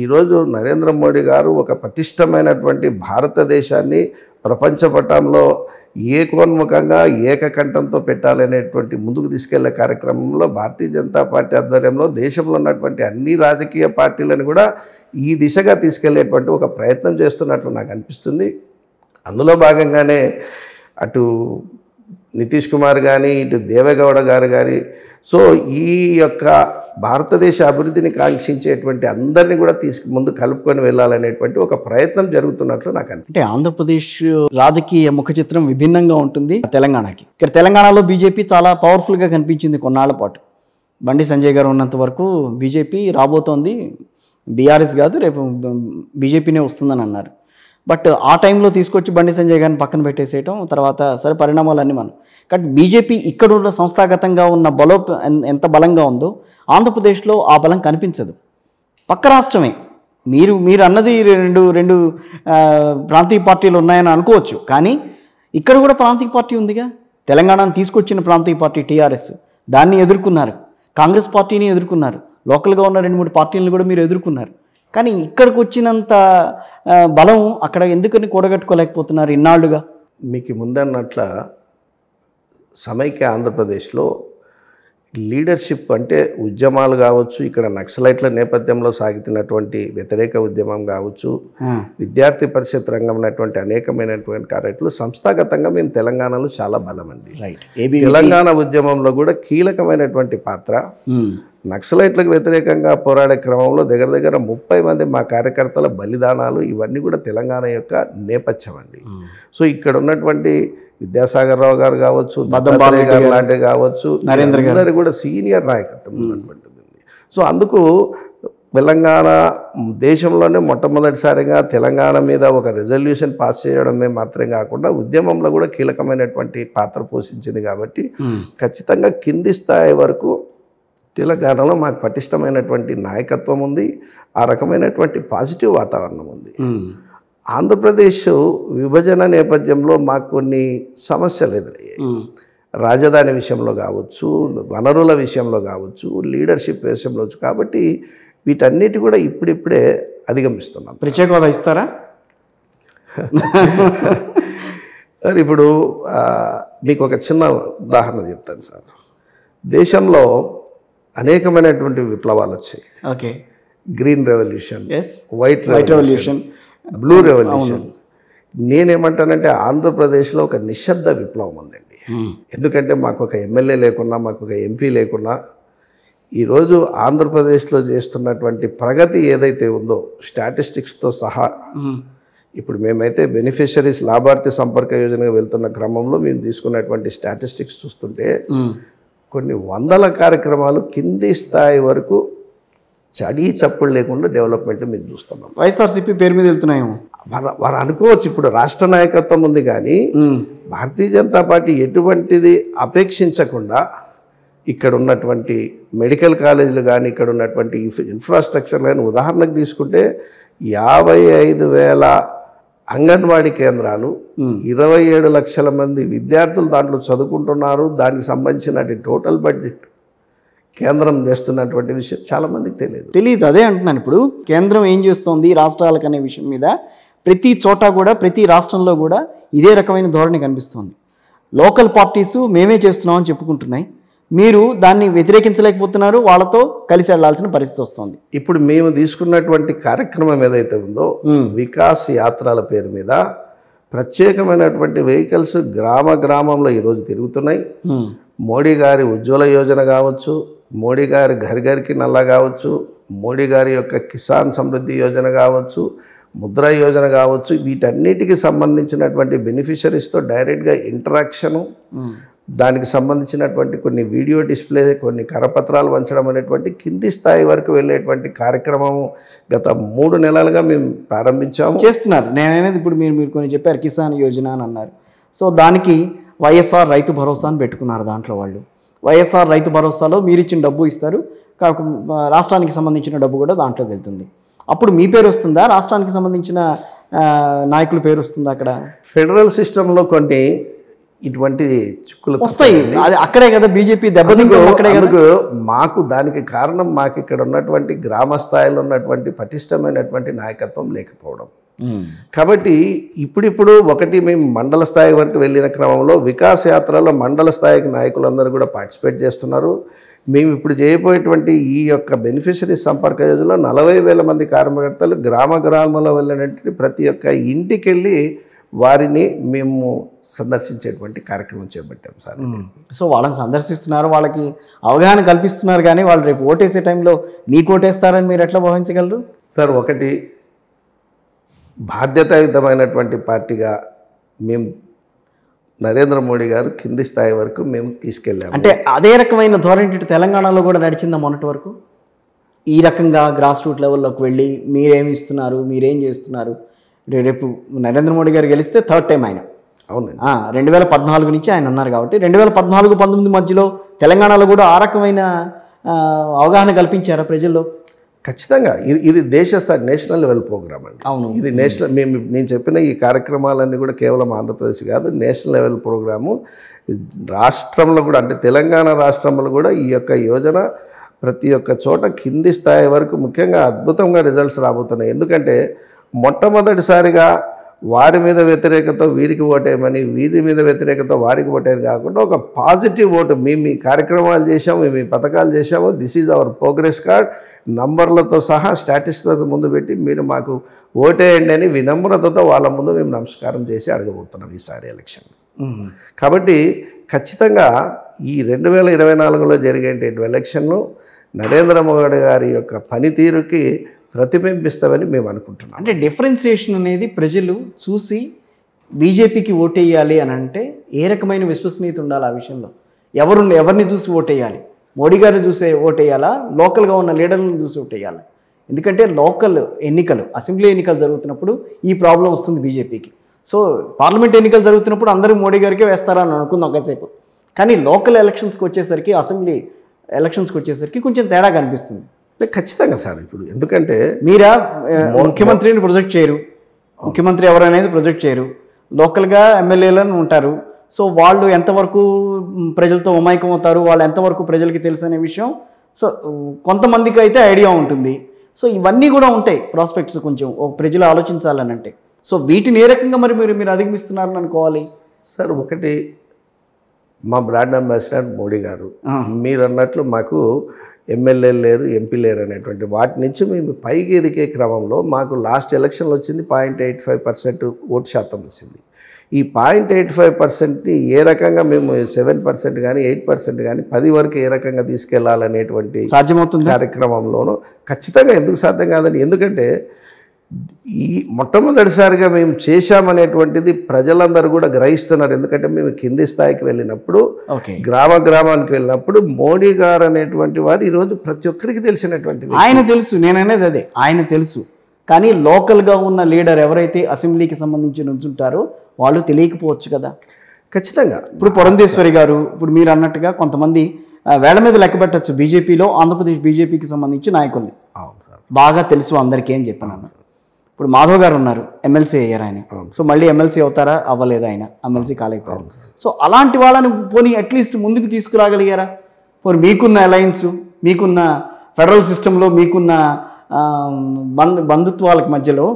ఈరోజు నరేంద్ర మోడీ గారు ఒక పటిష్టమైనటువంటి భారతదేశాన్ని ప్రపంచ పటంలో ఏకోన్ముఖంగా ఏకకంఠంతో పెట్టాలనేటువంటి ముందుకు తీసుకెళ్లే కార్యక్రమంలో భారతీయ జనతా పార్టీ ఆధ్వర్యంలో దేశంలో ఉన్నటువంటి అన్ని రాజకీయ పార్టీలను కూడా ఈ దిశగా తీసుకెళ్లేటువంటి ఒక ప్రయత్నం చేస్తున్నట్లు నాకు అనిపిస్తుంది. అందులో భాగంగానే అటు నితీష్ కుమార్ కానీ, ఇటు దేవేగౌడ గారు కానీ, సో ఈ యొక్క భారతదేశ అభివృద్ధిని కాంక్షించేటువంటి అందరినీ కూడా ముందు కలుపుకొని వెళ్ళాలనేటువంటి ఒక ప్రయత్నం జరుగుతున్నట్లు నాకు అంటే ఆంధ్రప్రదేశ్ రాజకీయ ముఖ చిత్రం విభిన్నంగా ఉంటుంది తెలంగాణకి. ఇక్కడ తెలంగాణలో బీజేపీ చాలా పవర్ఫుల్గా కనిపించింది కొన్నాళ్ల పాటు. బండి సంజయ్ గారు ఉన్నంత వరకు బీజేపీ రాబోతోంది, బీఆర్ఎస్ కాదు రేపు బీజేపీనే వస్తుందని అన్నారు. బట్ ఆ టైంలో తీసుకొచ్చి బండి సంజయ్ గారిని పక్కన పెట్టేసేయటం, తర్వాత సరే పరిణామాలన్నీ మనం. కాబట్టి బీజేపీ ఇక్కడ ఉన్న సంస్థాగతంగా ఉన్న ఎంత బలంగా ఉందో ఆంధ్రప్రదేశ్లో ఆ బలం కనిపించదు. పక్క రాష్ట్రమే మీరు అన్నది రెండు ప్రాంతీయ పార్టీలు ఉన్నాయని అనుకోవచ్చు, కానీ ఇక్కడ కూడా ప్రాంతీయ పార్టీ ఉందిగా. తెలంగాణను తీసుకొచ్చిన ప్రాంతీయ పార్టీ టీఆర్ఎస్, దాన్ని ఎదుర్కొన్నారు. కాంగ్రెస్ పార్టీని ఎదుర్కొన్నారు. లోకల్గా ఉన్న 2-3 పార్టీలను కూడా మీరు ఎదుర్కొన్నారు. కానీ ఇక్కడికి వచ్చినంత బలం అక్కడ ఎందుకని కూడగట్టుకోలేకపోతున్నారు ఇన్నాళ్ళుగా? మీకు ముందన్నట్ల సమైక్య ఆంధ్రప్రదేశ్లో లీడర్షిప్ అంటే ఉద్యమాలు కావచ్చు, ఇక్కడ నక్సలైట్ల నేపథ్యంలో సాగుతున్నటువంటి వ్యతిరేక ఉద్యమం కావచ్చు, విద్యార్థి పరిషత్ రంగం ఉన్నటువంటి అనేకమైనటువంటి కార్యక్రమాలు సంస్థాగతంగా మేము తెలంగాణలో చాలా బలమండి. తెలంగాణ ఉద్యమంలో కూడా కీలకమైనటువంటి పాత్ర. నక్సలైట్లకు వ్యతిరేకంగా పోరాడే క్రమంలో దగ్గర 30 మంది మా కార్యకర్తల బలిదానాలు, ఇవన్నీ కూడా తెలంగాణ యొక్క నేపథ్యం అండి. సో ఇక్కడ ఉన్నటువంటి విద్యాసాగర్ రావు గారు కావచ్చు, దత్తాత్రేయ గారు లాంటివి కావచ్చు, అందరూ కూడా సీనియర్ నాయకత్వం ఉన్నటువంటిది. సో అందుకు తెలంగాణ దేశంలోనే మొట్టమొదటిసారిగా తెలంగాణ మీద ఒక రెజల్యూషన్ పాస్ చేయడమే మాత్రమే కాకుండా ఉద్యమంలో కూడా కీలకమైనటువంటి పాత్ర పోషించింది. కాబట్టి ఖచ్చితంగా కింది స్థాయి వరకు తెలంగాణలో మాకు పటిష్టమైనటువంటి నాయకత్వం ఉంది, ఆ రకమైనటువంటి పాజిటివ్ వాతావరణం ఉంది. ఆంధ్రప్రదేశ్ విభజన నేపథ్యంలో మాకు కొన్ని సమస్యలు ఎదురయ్యాయి. రాజధాని విషయంలో కావచ్చు, వనరుల విషయంలో కావచ్చు, లీడర్షిప్ విషయంలో కావచ్చు. కాబట్టి వీటన్నిటి కూడా ఇప్పుడిప్పుడే అధిగమిస్తున్నాం. ప్రత్యేక హోదా ఇస్తారా సార్? ఇప్పుడు మీకు ఒక చిన్న ఉదాహరణ చెప్తాను సార్. దేశంలో అనేకమైనటువంటి విప్లవాలు వచ్చాయి. Okay, green revolution, white revolution, blue revolution. నేనేమంటానంటే ఆంధ్రప్రదేశ్లో ఒక నిశ్శబ్ద విప్లవం ఉందండి. ఎందుకంటే మాకు ఒక ఎమ్మెల్యే లేకున్నా, మాకు ఒక ఎంపీ లేకున్నా ఈరోజు ఆంధ్రప్రదేశ్లో చేస్తున్నటువంటి ప్రగతి ఏదైతే ఉందో స్టాటిస్టిక్స్తో సహా, ఇప్పుడు మేమైతే బెనిఫిషరీస్ లాభార్థి సంపర్క యోజనగా వెళ్తున్న క్రమంలో మేము తీసుకున్నటువంటి స్టాటిస్టిక్స్ చూస్తుంటే కొన్ని వందల కార్యక్రమాలు కింది స్థాయి వరకు చడి చప్పుడు లేకుండా డెవలప్మెంట్ మేము చూస్తున్నాం. వైఎస్ఆర్సీపీ పేరు మీద వెళ్తున్నాయేమో వారు అనుకోవచ్చు. ఇప్పుడు రాష్ట్ర నాయకత్వం ఉంది కానీ భారతీయ జనతా పార్టీ ఎటువంటిది అపేక్షించకుండా ఇక్కడ ఉన్నటువంటి మెడికల్ కాలేజీలు కానీ, ఇక్కడ ఉన్నటువంటి ఇన్ఫ్రాస్ట్రక్చర్ కానీ, ఉదాహరణకు తీసుకుంటే 55,000 అంగన్వాడీ కేంద్రాలు, 27 లక్షల మంది విద్యార్థులు దాంట్లో చదువుకుంటున్నారు. దానికి సంబంధించిన టోటల్ బడ్జెట్ కేంద్రం చేస్తున్నటువంటి విషయం చాలామందికి తెలియదు. అదే అంటున్నాను. ఇప్పుడు కేంద్రం ఏం చేస్తోంది రాష్ట్రాలకు అనే విషయం మీద ప్రతి చోట కూడా, ప్రతి రాష్ట్రంలో కూడా ఇదే రకమైన ధోరణి కనిపిస్తోంది. లోకల్ పార్టీస్ మేమే చేస్తున్నామని చెప్పుకుంటున్నాయి, మీరు దాన్ని వ్యతిరేకించలేకపోతున్నారు, వాళ్ళతో కలిసి వెళ్లాల్సిన పరిస్థితి వస్తుంది. ఇప్పుడు మేము తీసుకున్నటువంటి కార్యక్రమం ఏదైతే ఉందో వికాస్ యాత్రల పేరు మీద ప్రత్యేకమైనటువంటి వెహికల్స్ గ్రామంలో ఈరోజు తిరుగుతున్నాయి. మోడీ గారి ఉజ్వల యోజన కావచ్చు, మోడీ గారి ఘర్ ఘర్కి నల్లా కావచ్చు, మోడీ గారి యొక్క కిసాన్ సమృద్ధి యోజన కావచ్చు, ముద్రా యోజన కావచ్చు, వీటన్నిటికి సంబంధించినటువంటి బెనిఫిషరీస్తో డైరెక్ట్గా ఇంటరాక్షను, దానికి సంబంధించినటువంటి కొన్ని వీడియో డిస్ప్లే, కొన్ని కరపత్రాలు వంచడం అనేటువంటి కింది స్థాయి వరకు వెళ్ళేటువంటి కార్యక్రమం గత 3 నెలలుగా మేము చేస్తున్నారు. నేననేది ఇప్పుడు మీరు కొన్ని చెప్పారు కిసాన్ యోజన అని అన్నారు. సో దానికి వైఎస్ఆర్ రైతు భరోసా అని పెట్టుకున్నారు. దాంట్లో వాళ్ళు వైఎస్ఆర్ రైతు భరోసాలో మీరు ఇచ్చిన డబ్బు ఇస్తారు, రాష్ట్రానికి సంబంధించిన డబ్బు కూడా దాంట్లోకి వెళ్తుంది. అప్పుడు మీ పేరు వస్తుందా, రాష్ట్రానికి సంబంధించిన నాయకుల పేరు వస్తుందా? అక్కడ ఫెడరల్ సిస్టంలో కొన్ని ఇటువంటి చిక్కులు వస్తాయి. అది అక్కడే కదా బీజేపీ దెబ్బతింటూ. మాకు దానికి కారణం మాకు ఇక్కడ ఉన్నటువంటి గ్రామ స్థాయిలో ఉన్నటువంటి పటిష్టమైనటువంటి నాయకత్వం లేకపోవడం. కాబట్టి ఇప్పుడిప్పుడు మేము మండల స్థాయి వరకు వెళ్ళిన క్రమంలో వికాస్ యాత్రలో మండల స్థాయికి నాయకులందరూ కూడా పార్టిసిపేట్ చేస్తున్నారు. మేము ఇప్పుడు చేయబోయేటువంటి ఈ యొక్క బెనిఫిషరీ సంపర్క యోజనలో 40,000 మంది కార్యకర్తలు గ్రామంలో వెళ్ళినటువంటి ప్రతి ఒక్క ఇంటికి వెళ్ళి వారిని మేము సందర్శించేటువంటి కార్యక్రమం చేపట్టాం సార్. సో వాళ్ళని సందర్శిస్తున్నారు, వాళ్ళకి అవగాహన కల్పిస్తున్నారు, కానీ వాళ్ళు రేపు ఓటేసే టైంలో మీకు ఓటేస్తారని మీరు ఎట్లా భావించగలరు సార్? ఒకటి, బాధ్యతాయుతమైనటువంటి పార్టీగా మేము నరేంద్ర మోడీ గారు కింది స్థాయి వరకు మేము తీసుకెళ్ళాము. అంటే అదే రకమైన ధోరణి తెలంగాణలో కూడా నడిచిందా మొన్నటి వరకు? ఈ రకంగా గ్రాస్ రూట్ లెవెల్లోకి వెళ్ళి మీరేమి ఇస్తున్నారు, మీరేం చేస్తున్నారు? రేపు నరేంద్ర మోడీ గారు గెలిస్తే 3rd టైం ఆయన. అవునండి. 2014 నుంచి ఆయన ఉన్నారు కాబట్టి 2014-19 మధ్యలో తెలంగాణలో కూడా ఆ రకమైన అవగాహన కల్పించారా ప్రజల్లో? ఖచ్చితంగా. ఇది దేశ స్థాయి నేషనల్ లెవెల్ ప్రోగ్రామ్ అండి. అవును, ఇది నేషనల్. నేను చెప్పిన ఈ కార్యక్రమాలన్నీ కూడా కేవలం ఆంధ్రప్రదేశ్ కాదు, నేషనల్ లెవెల్ ప్రోగ్రాము. రాష్ట్రంలో కూడా, అంటే తెలంగాణ రాష్ట్రంలో కూడా ఈ యొక్క యోజన ప్రతి ఒక్క చోట కింది స్థాయి వరకు ముఖ్యంగా అద్భుతంగా రిజల్ట్స్ రాబోతున్నాయి. ఎందుకంటే మొట్టమొదటిసారిగా వారి మీద వ్యతిరేకత వీరికి ఓటేయమని, వీరి మీద వ్యతిరేకత వారికి ఓటేయని కాకుండా ఒక పాజిటివ్ ఓటు, మేము ఈ కార్యక్రమాలు చేసాము, మేము ఈ పథకాలు చేసాము, this is our progress card, నంబర్లతో సహా స్టాటిస్టిక్స్ ముందు పెట్టి మీరు మాకు ఓటేయండి అని వినమ్రతతో వాళ్ళ ముందు మేము నమస్కారం చేసి అడగబోతున్నాం ఈసారి ఎలక్షన్. కాబట్టి ఖచ్చితంగా ఈ 2024లో జరిగేటువంటి ఎలక్షన్ను నరేంద్ర మోడీ గారి యొక్క పనితీరుకి ప్రతిబింబిస్తామని మేము అనుకుంటున్నాం. అంటే డిఫరెన్సియేషన్ అనేది ప్రజలు చూసి బీజేపీకి ఓటేయాలి అని అంటే ఏ రకమైన విశ్వసనీయత ఉండాలి ఆ విషయంలో? ఎవరిని చూసి ఓటేయాలి? మోడీ గారిని చూసి ఓటేయాలా, లోకల్గా ఉన్న లీడర్లను చూసి ఓటేయాలా? ఎందుకంటే లోకల్ ఎన్నికలు, అసెంబ్లీ ఎన్నికలు జరుగుతున్నప్పుడు ఈ ప్రాబ్లం వస్తుంది బీజేపీకి. సో పార్లమెంట్ ఎన్నికలు జరుగుతున్నప్పుడు అందరూ మోడీ గారికే వేస్తారని అనుకుందాం ఒకసేపు, కానీ లోకల్ ఎలక్షన్స్కి వచ్చేసరికి, అసెంబ్లీ ఎలక్షన్స్కి వచ్చేసరికి కొంచెం తేడా కనిపిస్తుంది. ఖచ్చితంగా సార్. ఇప్పుడు ఎందుకంటే మీరా ముఖ్యమంత్రిని ప్రొజెక్ట్ చేయరు, ముఖ్యమంత్రి ఎవరనేది ప్రొజెక్ట్ చేయరు, లోకల్గా ఎమ్మెల్యేలను ఉంటారు. సో వాళ్ళు ఎంతవరకు ప్రజలతో మమైకం అవుతారు, వాళ్ళు ఎంతవరకు ప్రజలకి తెలుసు అనే విషయం సో కొంతమందికి అయితే ఐడియా ఉంటుంది. సో ఇవన్నీ కూడా ఉంటాయి ప్రాస్పెక్ట్స్ కొంచెం ప్రజలు ఆలోచించాలని అంటే. సో వీటిని ఏ రకంగా మరి మీరు అధిగమిస్తున్నారని అనుకోవాలి సార్? ఒకటి, మా బ్రాండ్ అంబాసిడర్ మోడీ గారు, మీరు అన్నట్లు మాకు ఎమ్మెల్యేలు లేరు, ఎంపీ లేరు అనేటువంటి వాటి నుంచి మేము పైకి ఎదిగే క్రమంలో మాకు లాస్ట్ ఎలక్షన్లో వచ్చింది 0.85% ఓటు శాతం వచ్చింది. ఈ 0.85%ని ఏ రకంగా మేము 7% కానీ 8% కానీ 10 వరకు ఏ రకంగా తీసుకెళ్లాలనేటువంటి సాధ్యమవుతుంది కార్యక్రమంలోనూ ఖచ్చితంగా ఎందుకు సాధ్యం కాదని, ఎందుకంటే ఈ మొట్టమొదటిసారిగా మేము చేశామనేటువంటిది ప్రజలందరూ కూడా గ్రహిస్తున్నారు. ఎందుకంటే మేము కింది స్థాయికి వెళ్ళినప్పుడు, గ్రామానికి వెళ్ళినప్పుడు మోడీ గారు అనేటువంటి వారు ఈరోజు ప్రతి ఒక్కరికి తెలిసినటువంటి ఆయన తెలుసు. నేను అనేది అదే, ఆయన తెలుసు. కానీ లోకల్గా ఉన్న లీడర్ ఎవరైతే అసెంబ్లీకి సంబంధించి నుంచుంటారో వాళ్ళు తెలియకపోవచ్చు కదా. ఖచ్చితంగా ఇప్పుడు పురంధేశ్వరి గారు, ఇప్పుడు మీరు అన్నట్టుగా కొంతమంది వేళ మీద లెక్క పెట్టచ్చు బీజేపీలో, ఆంధ్రప్రదేశ్ బీజేపీకి సంబంధించి నాయకుల్ని బాగా తెలుసు అందరికీ అని చెప్పాను. ఇప్పుడు మాధవ్ గారు ఉన్నారు, ఎమ్మెల్సీ అయ్యారు ఆయన. సో మళ్ళీ ఎమ్మెల్సీ అవుతారా? అవ్వలేదు, ఆయన ఎమ్మెల్సీ కాలేకపోయారు. సో అలాంటి వాళ్ళని పోనీ అట్లీస్ట్ ముందుకు తీసుకురాగలిగారా? పోనీ మీకున్న అలయన్స్, మీకున్న ఫెడరల్ సిస్టంలో మీకున్న బంధుత్వాలకు మధ్యలో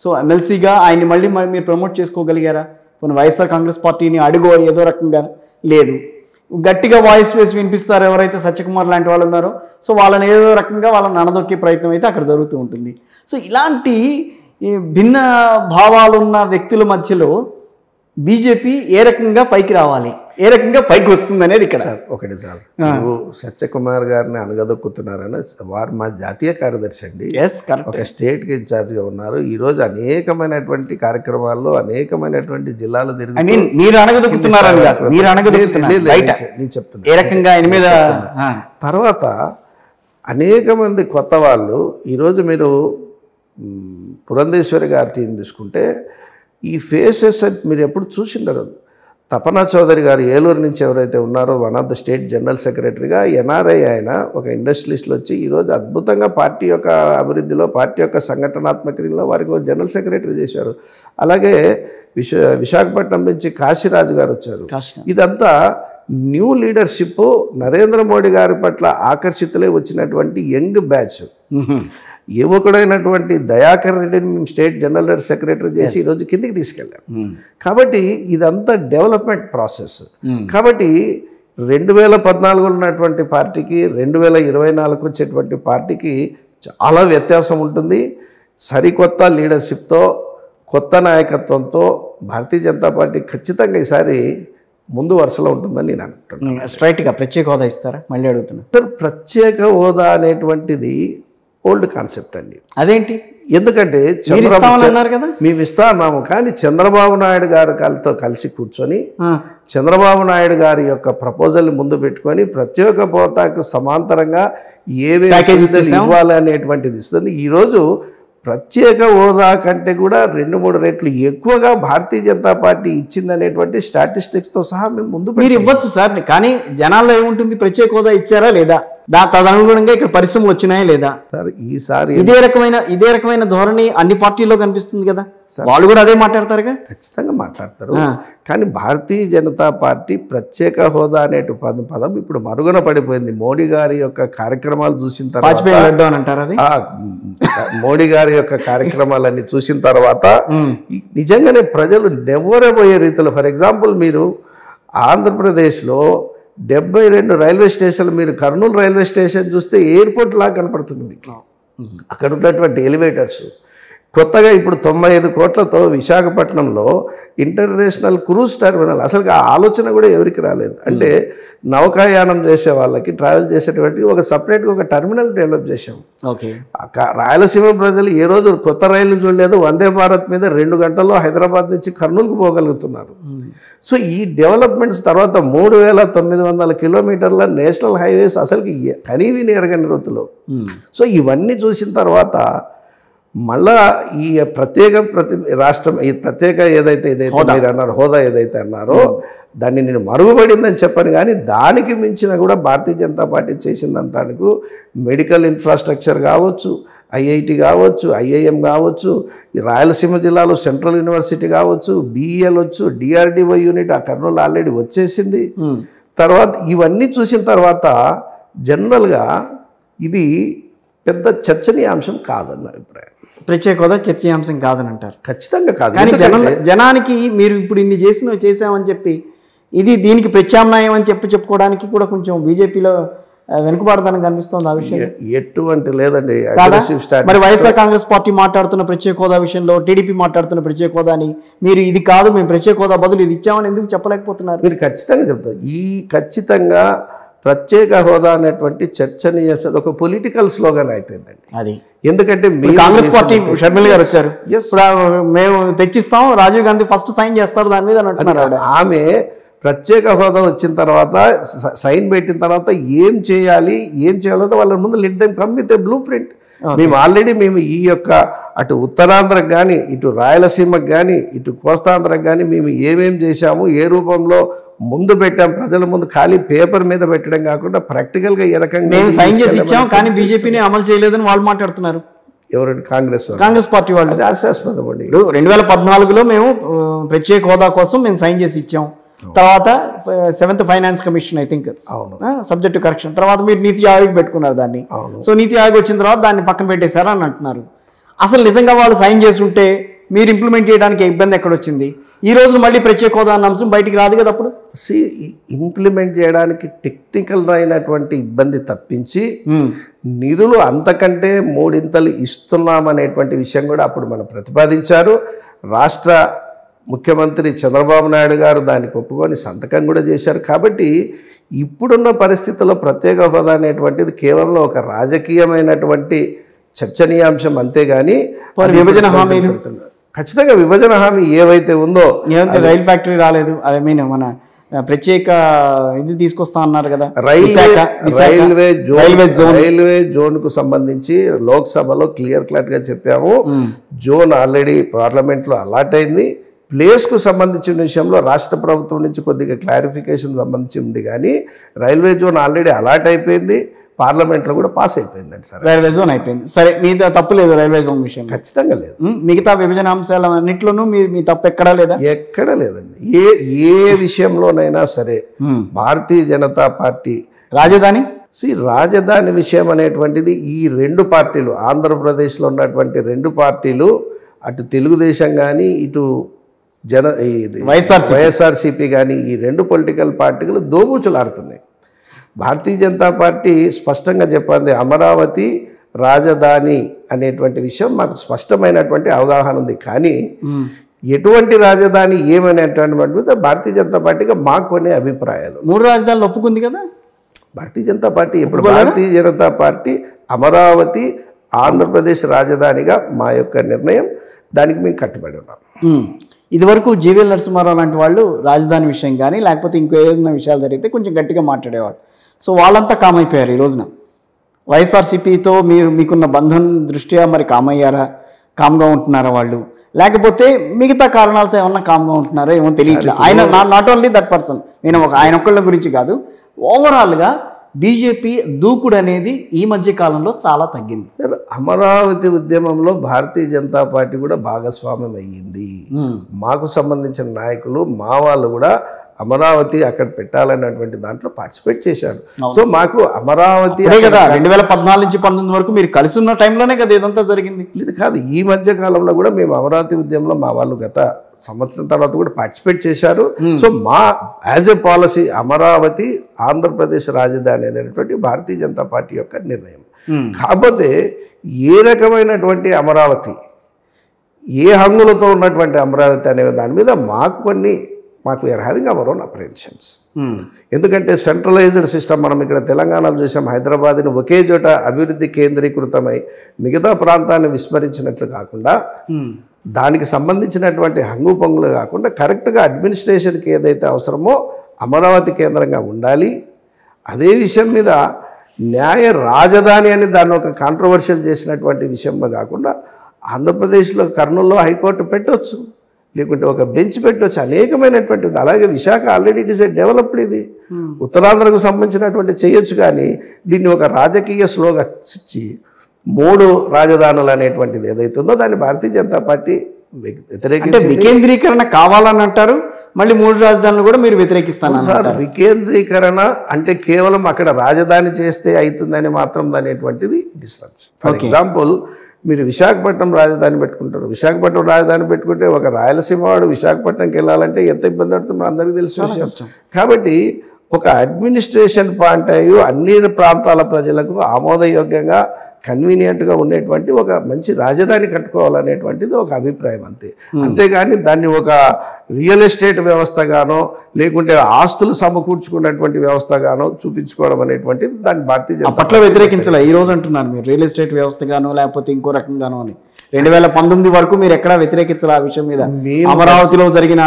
సో ఎమ్మెల్సీగా ఆయన్ని మళ్ళీ మీరు ప్రమోట్ చేసుకోగలిగారా? పోనీ వైఎస్ఆర్ కాంగ్రెస్ పార్టీని అడుగో ఏదో రకంగా లేదు, గట్టిగా వాయిస్ వేసి వినిపిస్తారు ఎవరైతే సత్యకుమార్ లాంటి వాళ్ళు ఉన్నారో, సో వాళ్ళని ఏదో రకంగా వాళ్ళని అనదొక్కే ప్రయత్నం అయితే అక్కడ జరుగుతూ ఉంటుంది. సో ఇలాంటి ఈ భిన్న భావాలున్న వ్యక్తుల మధ్యలో బీజేపీ ఏ రకంగా పైకి రావాలి, ఏ రకంగా పైకి వస్తుంది అనేది ఇక్కడ ఒకటి సార్. నువ్వు సత్యకుమార్ గారిని అనగదొక్కుతున్నారని, వారు మా జాతీయ కార్యదర్శి అండి, ఒక స్టేట్కి ఇన్ఛార్జ్గా ఉన్నారు. ఈరోజు అనేకమైనటువంటి కార్యక్రమాల్లో అనేకమైనటువంటి జిల్లాలు తిరిగి మీరు అనగదొక్కుతున్నారని కాదు, మీరు నేను చెప్తున్నా ఏ రకంగా ఆయన మీద. తర్వాత అనేక మంది కొత్త వాళ్ళు ఈరోజు మీరు పురంధేశ్వరి గారి టీం తీసుకుంటే ఈ ఫేసెస్ మీరు ఎప్పుడు చూసిండరు. తపనా చౌదరి గారు ఏలూరు నుంచి ఎవరైతే ఉన్నారో, one of the state general సెక్రటరీగా ఎన్ఆర్ఐ ఆయన, ఒక ఇండస్ట్రియలిస్టులు వచ్చి ఈరోజు అద్భుతంగా పార్టీ యొక్క అభివృద్ధిలో, పార్టీ యొక్క సంఘటనాత్మకలో వారికి జనరల్ సెక్రటరీ చేశారు. అలాగే విశాఖపట్నం నుంచి కాశీరాజు గారు వచ్చారు. ఇదంతా న్యూ లీడర్షిప్, నరేంద్ర మోడీ గారి పట్ల ఆకర్షితులై వచ్చినటువంటి యంగ్ బ్యాచ్. యువకుడైనటువంటి దయాకర్ రెడ్డిని మేము స్టేట్ జనరల్ సెక్రటరీ చేసి ఈరోజు కిందికి తీసుకెళ్ళాం. కాబట్టి ఇదంతా డెవలప్మెంట్ ప్రాసెస్. కాబట్టి 2014 ఉన్నటువంటి పార్టీకి 2024 వచ్చేటువంటి పార్టీకి చాలా వ్యత్యాసం ఉంటుంది. సరికొత్త లీడర్షిప్తో, కొత్త నాయకత్వంతో భారతీయ జనతా పార్టీ ఖచ్చితంగా ఈసారి ముందు వరుసలో ఉంటుందని నేను అనుకుంటున్నాను. స్ట్రైట్గా ప్రత్యేక హోదా ఇస్తారా? మళ్ళీ అడుగుతున్నా. ప్రత్యేక హోదా అనేటువంటిది ఓల్డ్ కాన్సెప్ట్ అండి. అదేంటి? ఎందుకంటే మేము ఇస్తా అన్నాము, కానీ చంద్రబాబు నాయుడు గారితో కలిసి కూర్చొని చంద్రబాబు నాయుడు గారి యొక్క ప్రపోజల్ ముందు పెట్టుకొని ప్రత్యేక హోదాకు సమాంతరంగా ఏవేవి ఇవ్వాలి అనేటువంటిది ఇస్తుంది. ఈరోజు ప్రత్యేక హోదా కంటే కూడా 2-3 రెట్లు ఎక్కువగా భారతీయ జనతా పార్టీ ఇచ్చిందనేటువంటి స్టాటిస్టిక్స్తో సహా మేము ముందు మీరు ఇవ్వచ్చు సార్. కానీ జనాల్లో ఏముంటుంది, ప్రత్యేక హోదా ఇచ్చారా లేదా, తదనుగుణంగా ఇక్కడ పరిశ్రమలు వచ్చినాయా లేదా? సార్ ఈసారి ఇదే రకమైన ధోరణి అన్ని పార్టీల్లో కనిపిస్తుంది కదా, వాళ్ళు కూడా అదే మాట్లాడతారుగా. ఖచ్చితంగా మాట్లాడతారు. కానీ భారతీయ జనతా పార్టీ ప్రత్యేక హోదా అనే పదం ఇప్పుడు మరుగున పడిపోయింది. మోడీ గారి యొక్క కార్యక్రమాలు చూసిన తర్వాత, మోడీ గారి యొక్క కార్యక్రమాలన్నీ చూసిన తర్వాత నిజంగానే ప్రజలు నెవ్వరబోయే రీతిలో, ఫర్ ఎగ్జాంపుల్ మీరు ఆంధ్రప్రదేశ్లో 72 రైల్వే స్టేషన్లు, మీరు కర్నూలు రైల్వే స్టేషన్ చూస్తే ఎయిర్పోర్ట్ లాగా కనపడుతుంది మీకు. అక్కడ ఉన్నటువంటి ఎలివేటర్స్ కొత్తగా ఇప్పుడు 95 కోట్లతో విశాఖపట్నంలో ఇంటర్నేషనల్ క్రూజ్ టెర్మినల్, అసలు ఆ ఆలోచన కూడా ఎవరికి రాలేదు. అంటే నౌకాయానం చేసే వాళ్ళకి, ట్రావెల్ చేసేటువంటి ఒక సపరేట్గా ఒక టెర్మినల్ డెవలప్ చేసాం. రాయలసీమ ప్రజలు ఏ రోజు కొత్త రైలు చూడలేదు. వందే భారత్ మీద 2 గంటల్లో హైదరాబాద్ నుంచి కర్నూలుకు పోగలుగుతున్నారు. సో ఈ డెవలప్మెంట్స్ తర్వాత 3900 కిలోమీటర్ల నేషనల్ హైవేస్ అసలుకి కనీవిని ఎరగని రీతిలో. సో ఇవన్నీ చూసిన తర్వాత మళ్ళా ఈ రాష్ట్రం ఈ ప్రత్యేక ఏదైతే మీరు అన్నారో, హోదా ఏదైతే అన్నారో దాన్ని నేను మరుగుపడిందని చెప్పాను. కానీ దానికి మించిన కూడా Bharatiya Janata party చేసిందంతానికి medical infrastructure కావచ్చు, ఐఐటి కావచ్చు, ఐఐఎం కావచ్చు, ఈ రాయలసీమ జిల్లాలో సెంట్రల్ యూనివర్సిటీ కావచ్చు, బిఈఎల్ వచ్చు, డిఆర్డిఓ యూనిట్ ఆ కర్నూలు ఆల్రెడీ వచ్చేసింది. తర్వాత ఇవన్నీ చూసిన తర్వాత జనరల్గా ఇది పెద్ద చర్చనీయాంశం కాదన్న అభిప్రాయం. ప్రత్యేక హోదా చర్చనీయాంశం కాదని అంటారు? ఖచ్చితంగా కాదు. కానీ జనానికి మీరు ఇప్పుడు ఇన్ని చేసామని చెప్పి ఇది దీనికి ప్రత్యామ్నాయం అని చెప్పుకోవడానికి కూడా కొంచెం బీజేపీలో వెనుకబాటుదనం కనిపిస్తోంది ఆ విషయం ఎటువంటి లేదండి. మరి వైఎస్ఆర్ కాంగ్రెస్ పార్టీ మాట్లాడుతున్న ప్రత్యేక హోదా విషయంలో టీడీపీ మాట్లాడుతున్న ప్రత్యేక హోదాని మీరు ఇది కాదు మేము ప్రత్యేక హోదా బదులు ఇది ఇచ్చామని ఎందుకు చెప్పలేకపోతున్నారు? మీరు ఖచ్చితంగా చెప్తారు. ఖచ్చితంగా ప్రత్యేక హోదా అనేటువంటి చర్చనీయ ఒక పొలిటికల్ స్లోగన్ అయిపోయిందండి అది. ఎందుకంటే కాంగ్రెస్ పార్టీ షర్మిల గారు వచ్చారు, మేము తెచ్చిస్తాం, రాజీవ్ గాంధీ ఫస్ట్ సైన్ చేస్తారు దాని మీద అంటున్నారు. ఆమె ప్రత్యేక హోదా వచ్చిన తర్వాత సైన్ పెట్టిన తర్వాత ఏం చేయాలో వాళ్ళ ముందు let them come with a blue print. మేము ఆల్రెడీ ఈ యొక్క అటు ఉత్తరాంధ్రకు కానీ ఇటు రాయలసీమకు కానీ ఇటు కోస్తాంధ్రకు కానీ మేము ఏమేం చేశాము, ఏ రూపంలో ముందు పెట్టాం, ప్రజల ముందు ఖాళీ పేపర్ మీద పెట్టడం కాకుండా ప్రాక్టికల్గా ఏ రకంగా సైన్ చేసి ఇచ్చాం కానీ బీజేపీని అమలు చేయలేదని వాళ్ళు మాట్లాడుతున్నారు. ఎవరంటే కాంగ్రెస్ పార్టీ వాళ్ళు. అది హాస్యాస్పదం అండి. 2014లో మేము ప్రత్యేక హోదా కోసం మేము సైన్ చేసి ఇచ్చాం, తర్వాత 7th finance commission I think subject to correction, తర్వాత మీరు నీతి ఆయోగ్ పెట్టుకున్నారు దాన్ని. సో నీతి ఆయోగ్ వచ్చిన తర్వాత దాన్ని పక్కన పెట్టేశారా అని అంటున్నారు. అసలు నిజంగా వాళ్ళు సైన్ చేసి ఉంటే మీరు ఇంప్లిమెంట్ చేయడానికి ఇబ్బంది ఎక్కడొచ్చింది? ఈ రోజు మళ్ళీ ప్రత్యేక హోదా అన్న అంశం బయటికి రాదు కదా. అప్పుడు ఇంప్లిమెంట్ చేయడానికి టెక్నికల్ అయినటువంటి ఇబ్బంది తప్పించి నిధులు అంతకంటే 3 ఇస్తున్నామనేటువంటి విషయం కూడా అప్పుడు మనం ప్రతిపాదించారు. రాష్ట్ర ముఖ్యమంత్రి చంద్రబాబు నాయుడు గారు దానికి ఒప్పుకొని సంతకం కూడా చేశారు. కాబట్టి ఇప్పుడున్న పరిస్థితుల్లో ప్రత్యేక హోదా అనేటువంటిది కేవలం ఒక రాజకీయమైనటువంటి చర్చనీయాంశం అంతేగాని విభజన హామీ ఖచ్చితంగా విభజన హామీ ఏవైతే ఉందో, రైల్ ఫ్యాక్టరీ రాలేదు, ఐ మీన్ మన ప్రత్యేక ఇది తీసుకొస్తా అన్నారు కదా, రైల్వే జోన్ కు సంబంధించి లోక్సభలో క్లియర్ గా చెప్పాము. జోన్ ఆల్రెడీ పార్లమెంట్ లో అలాట్ అయింది. ప్లేస్ కు సంబంధించిన విషయంలో రాష్ట్ర ప్రభుత్వం నుంచి కొద్దిగా క్లారిఫికేషన్ సంబంధించి ఉంది, కానీ రైల్వే జోన్ ఆల్రెడీ అలాట్ అయిపోయింది, పార్లమెంట్లో కూడా పాస్ అయిపోయిందండి. సార్ రైల్వే జోన్ అయిపోయింది, సరే మీ తప్పు లేదు రైల్వే జోన్ విషయం, ఖచ్చితంగా లేదు. మిగతా విభజన అంశాల అన్నింటిలోనూ మీ తప్పు ఎక్కడా లేదా? ఎక్కడా లేదండి. ఏ విషయంలోనైనా సరే భారతీయ జనతా పార్టీ రాజధాని విషయం అనేటువంటిది ఈ 2 పార్టీలు, ఆంధ్రప్రదేశ్లో ఉన్నటువంటి 2 పార్టీలు, అటు తెలుగుదేశం కానీ ఇటు వైఎస్ఆర్సీపీ కానీ ఈ 2 పొలిటికల్ పార్టీలు దోబూచులాడుతున్నాయి. భారతీయ జనతా పార్టీ స్పష్టంగా చెప్పింది అమరావతి రాజధాని అనేటువంటి విషయం మాకు స్పష్టమైనటువంటి అవగాహన ఉంది, కానీ ఎటువంటి రాజధాని ఏమనేటువంటి మీద భారతీయ జనతా పార్టీగా మాకు కొన్ని అభిప్రాయాలు. 3 రాజధానులు ఒప్పుకుంది కదా భారతీయ జనతా పార్టీ. ఇప్పుడు భారతీయ జనతా పార్టీ అమరావతి ఆంధ్రప్రదేశ్ రాజధానిగా మా యొక్క నిర్ణయం, దానికి మేము కట్టుబడి ఉన్నాం. ఇదివరకు జీవీఎల్ నరసింహారావు లాంటి వాళ్ళు రాజధాని విషయం కానీ లేకపోతే ఇంకో ఏదైనా విషయాలు జరిగితే కొంచెం గట్టిగా మాట్లాడేవాడు. సో వాళ్ళంతా కామ్ అయిపోయారు. ఈ రోజున వైఎస్ఆర్సీపీతో మీకున్న బంధం దృష్ట్యా మరి కామయ్యారా, కామ్గా ఉంటున్నారా వాళ్ళు, లేకపోతే మిగతా కారణాలతో ఏమన్నా కామ్గా ఉంటున్నారో ఏమో తెలియట్లేదు. ఆయన నాట్ ఓన్లీ దట్ పర్సన్, నేను ఆయన ఒక్కళ్ళ గురించి కాదు, ఓవరాల్గా బీజేపీ దూకుడు అనేది ఈ మధ్య కాలంలో చాలా తగ్గింది. అమరావతి ఉద్యమంలో భారతీయ జనతా పార్టీ కూడా భాగస్వామ్యం అయ్యింది. మాకు సంబంధించిన నాయకులు మా వాళ్ళు కూడా అమరావతి అక్కడ పెట్టాలన్నటువంటి దాంట్లో పార్టిసిపేట్ చేశారు. సో మాకు అమరావతి 2014 నుంచి 19 వరకు మీరు కలిసి ఉన్న టైంలోనే కదా ఇదంతా జరిగింది. ఇది కాదు, ఈ మధ్య కాలంలో కూడా మేము అమరావతి ఉద్యమంలో మా వాళ్ళు గత సంవత్సరం తర్వాత కూడా పార్టిసిపేట్ చేశారు. సో మా as a policy Amaravati Andhra Pradesh రాజధాని అనేటువంటి భారతీయ జనతా పార్టీ యొక్క నిర్ణయం. కాకపోతే ఏ రకమైనటువంటి అమరావతి, ఏ హంగులతో ఉన్నటువంటి అమరావతి అనే దాని మీద మాకు వీఆర్ హ్యావింగ్ అవర్ ఓన్ అప్రెన్షన్స్. ఎందుకంటే సెంట్రలైజ్డ్ సిస్టమ్ మనం ఇక్కడ తెలంగాణలో చూసాం, హైదరాబాద్ని ఒకే చోట అభివృద్ధి కేంద్రీకృతమై మిగతా ప్రాంతాన్ని విస్మరించినట్లు కాకుండా దానికి సంబంధించినటువంటి హంగు పొంగులు కాకుండా కరెక్ట్గా అడ్మినిస్ట్రేషన్కి ఏదైతే అవసరమో అమరావతి కేంద్రంగా ఉండాలి. అదే విషయం మీద న్యాయ రాజధాని అని దాన్ని ఒక కాంట్రవర్షియల్ చేసినటువంటి విషయంలో కాకుండా ఆంధ్రప్రదేశ్లో కర్నూలులో హైకోర్టు పెట్టవచ్చు, లేకుంటే ఒక బెంచ్ పెట్టవచ్చు, అనేకమైనటువంటిది. అలాగే Visakha already it is a developed, ఇది ఉత్తరాంధ్రకు సంబంధించినటువంటి చేయొచ్చు. కానీ దీన్ని ఒక రాజకీయ స్లోగన్స్ ఇచ్చి 3 రాజధానులు అనేటువంటిది ఏదైతే ఉందో దాన్ని భారతీయ జనతా పార్టీ వ్యతిరేకించింది. వికేంద్రీకరణ కావాలని అంటారు, మళ్ళీ 3 రాజధానులు కూడా మీరు వ్యతిరేకిస్తాను సార్. వికేంద్రీకరణ అంటే కేవలం అక్కడ రాజధాని చేస్తే అవుతుందని మాత్రం అనేటువంటిది డిస్టర్బ్స్. ఫర్ ఎగ్జాంపుల్ మీరు విశాఖపట్నం రాజధాని పెట్టుకుంటారు, విశాఖపట్నం రాజధాని పెట్టుకుంటే ఒక రాయలసీమ వాడు విశాఖపట్నంకి వెళ్ళాలంటే ఎంత ఇబ్బంది పడుతుందో అందరికీ తెలిసిన విషయం. కాబట్టి ఒక అడ్మినిస్ట్రేషన్ పాయింట్ అయ్యి అన్ని ప్రాంతాల ప్రజలకు ఆమోదయోగ్యంగా కన్వీనియంట్గా ఉండేటువంటి ఒక మంచి రాజధాని కట్టుకోవాలనేటువంటిది ఒక అభిప్రాయం అంతే. అంతేగాని దాన్ని ఒక రియల్ ఎస్టేట్ వ్యవస్థగానో లేకుంటే ఆస్తులు సమకూర్చుకున్నటువంటి వ్యవస్థగానో చూపించుకోవడం అనేటువంటిది దాన్ని భారతీయ జనతా అప్పట్లో వ్యతిరేకించలే, ఈ రోజు అంటున్నారు మీరు రియల్ ఎస్టేట్ వ్యవస్థగానో లేకపోతే ఇంకో రకంగానో అని. 2019 వరకు మీరు ఎక్కడా వ్యతిరేకించాలి ఆ విషయం మీద. అమరావతిలో జరిగిన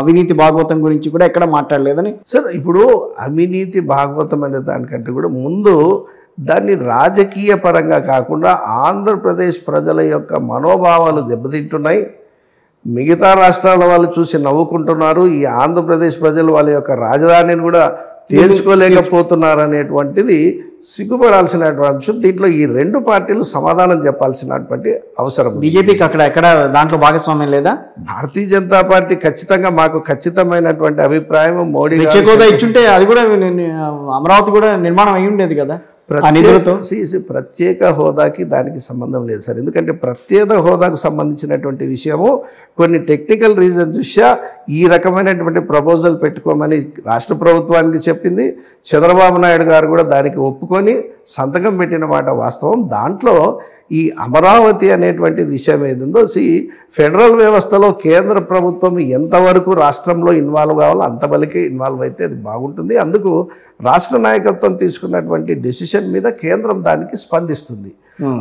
అవినీతి భాగవతం గురించి కూడా ఎక్కడ మాట్లాడలేదని. సార్ ఇప్పుడు అవినీతి భాగవతం అనే దానికంటే కూడా ముందు దాన్ని రాజకీయ పరంగా కాకుండా ఆంధ్రప్రదేశ్ ప్రజల యొక్క మనోభావాలు దెబ్బతింటున్నాయి. మిగతా రాష్ట్రాల వాళ్ళు చూసి నవ్వుకుంటున్నారు. ఈ ఆంధ్రప్రదేశ్ ప్రజలు వాళ్ళ యొక్క రాజధానిని కూడా తేల్చుకోలేకపోతున్నారు అనేటువంటిది సిగ్గుపడాల్సినటువంటి అంశం. దీంట్లో ఈ రెండు పార్టీలు సమాధానం చెప్పాల్సినటువంటి అవసరం. బీజేపీకి అక్కడ ఎక్కడ దాంట్లో భాగస్వామ్యం లేదా? భారతీయ జనతా పార్టీ ఖచ్చితంగా మాకు ఖచ్చితమైనటువంటి అభిప్రాయం మోడీ ఇచ్చుంటే అది కూడా అమరావతి కూడా నిర్మాణం అయి ఉండేది కదా. ప్రత్యేక హోదాకి దానికి సంబంధం లేదు సార్. ఎందుకంటే ప్రత్యేక హోదాకు సంబంధించినటువంటి విషయము కొన్ని టెక్నికల్ రీజన్ దృష్ట్యా ఈ రకమైనటువంటి ప్రపోజల్ పెట్టుకోమని రాష్ట్ర ప్రభుత్వానికి చెప్పింది. చంద్రబాబు నాయుడు గారు కూడా దానికి ఒప్పుకొని సంతకం పెట్టిన మాట వాస్తవం. దాంట్లో ఈ అమరావతి అనేటువంటి విషయం ఏదిందో ఫెడరల్ వ్యవస్థలో కేంద్ర ప్రభుత్వం ఎంతవరకు రాష్ట్రంలో ఇన్వాల్వ్ కావాలో అంతవరకే ఇన్వాల్వ్ అయితే అది బాగుంటుంది. అందుకు రాష్ట్ర నాయకత్వం తీసుకున్నటువంటి డెసిషన్ మీద కేంద్రం దానికి స్పందిస్తుంది.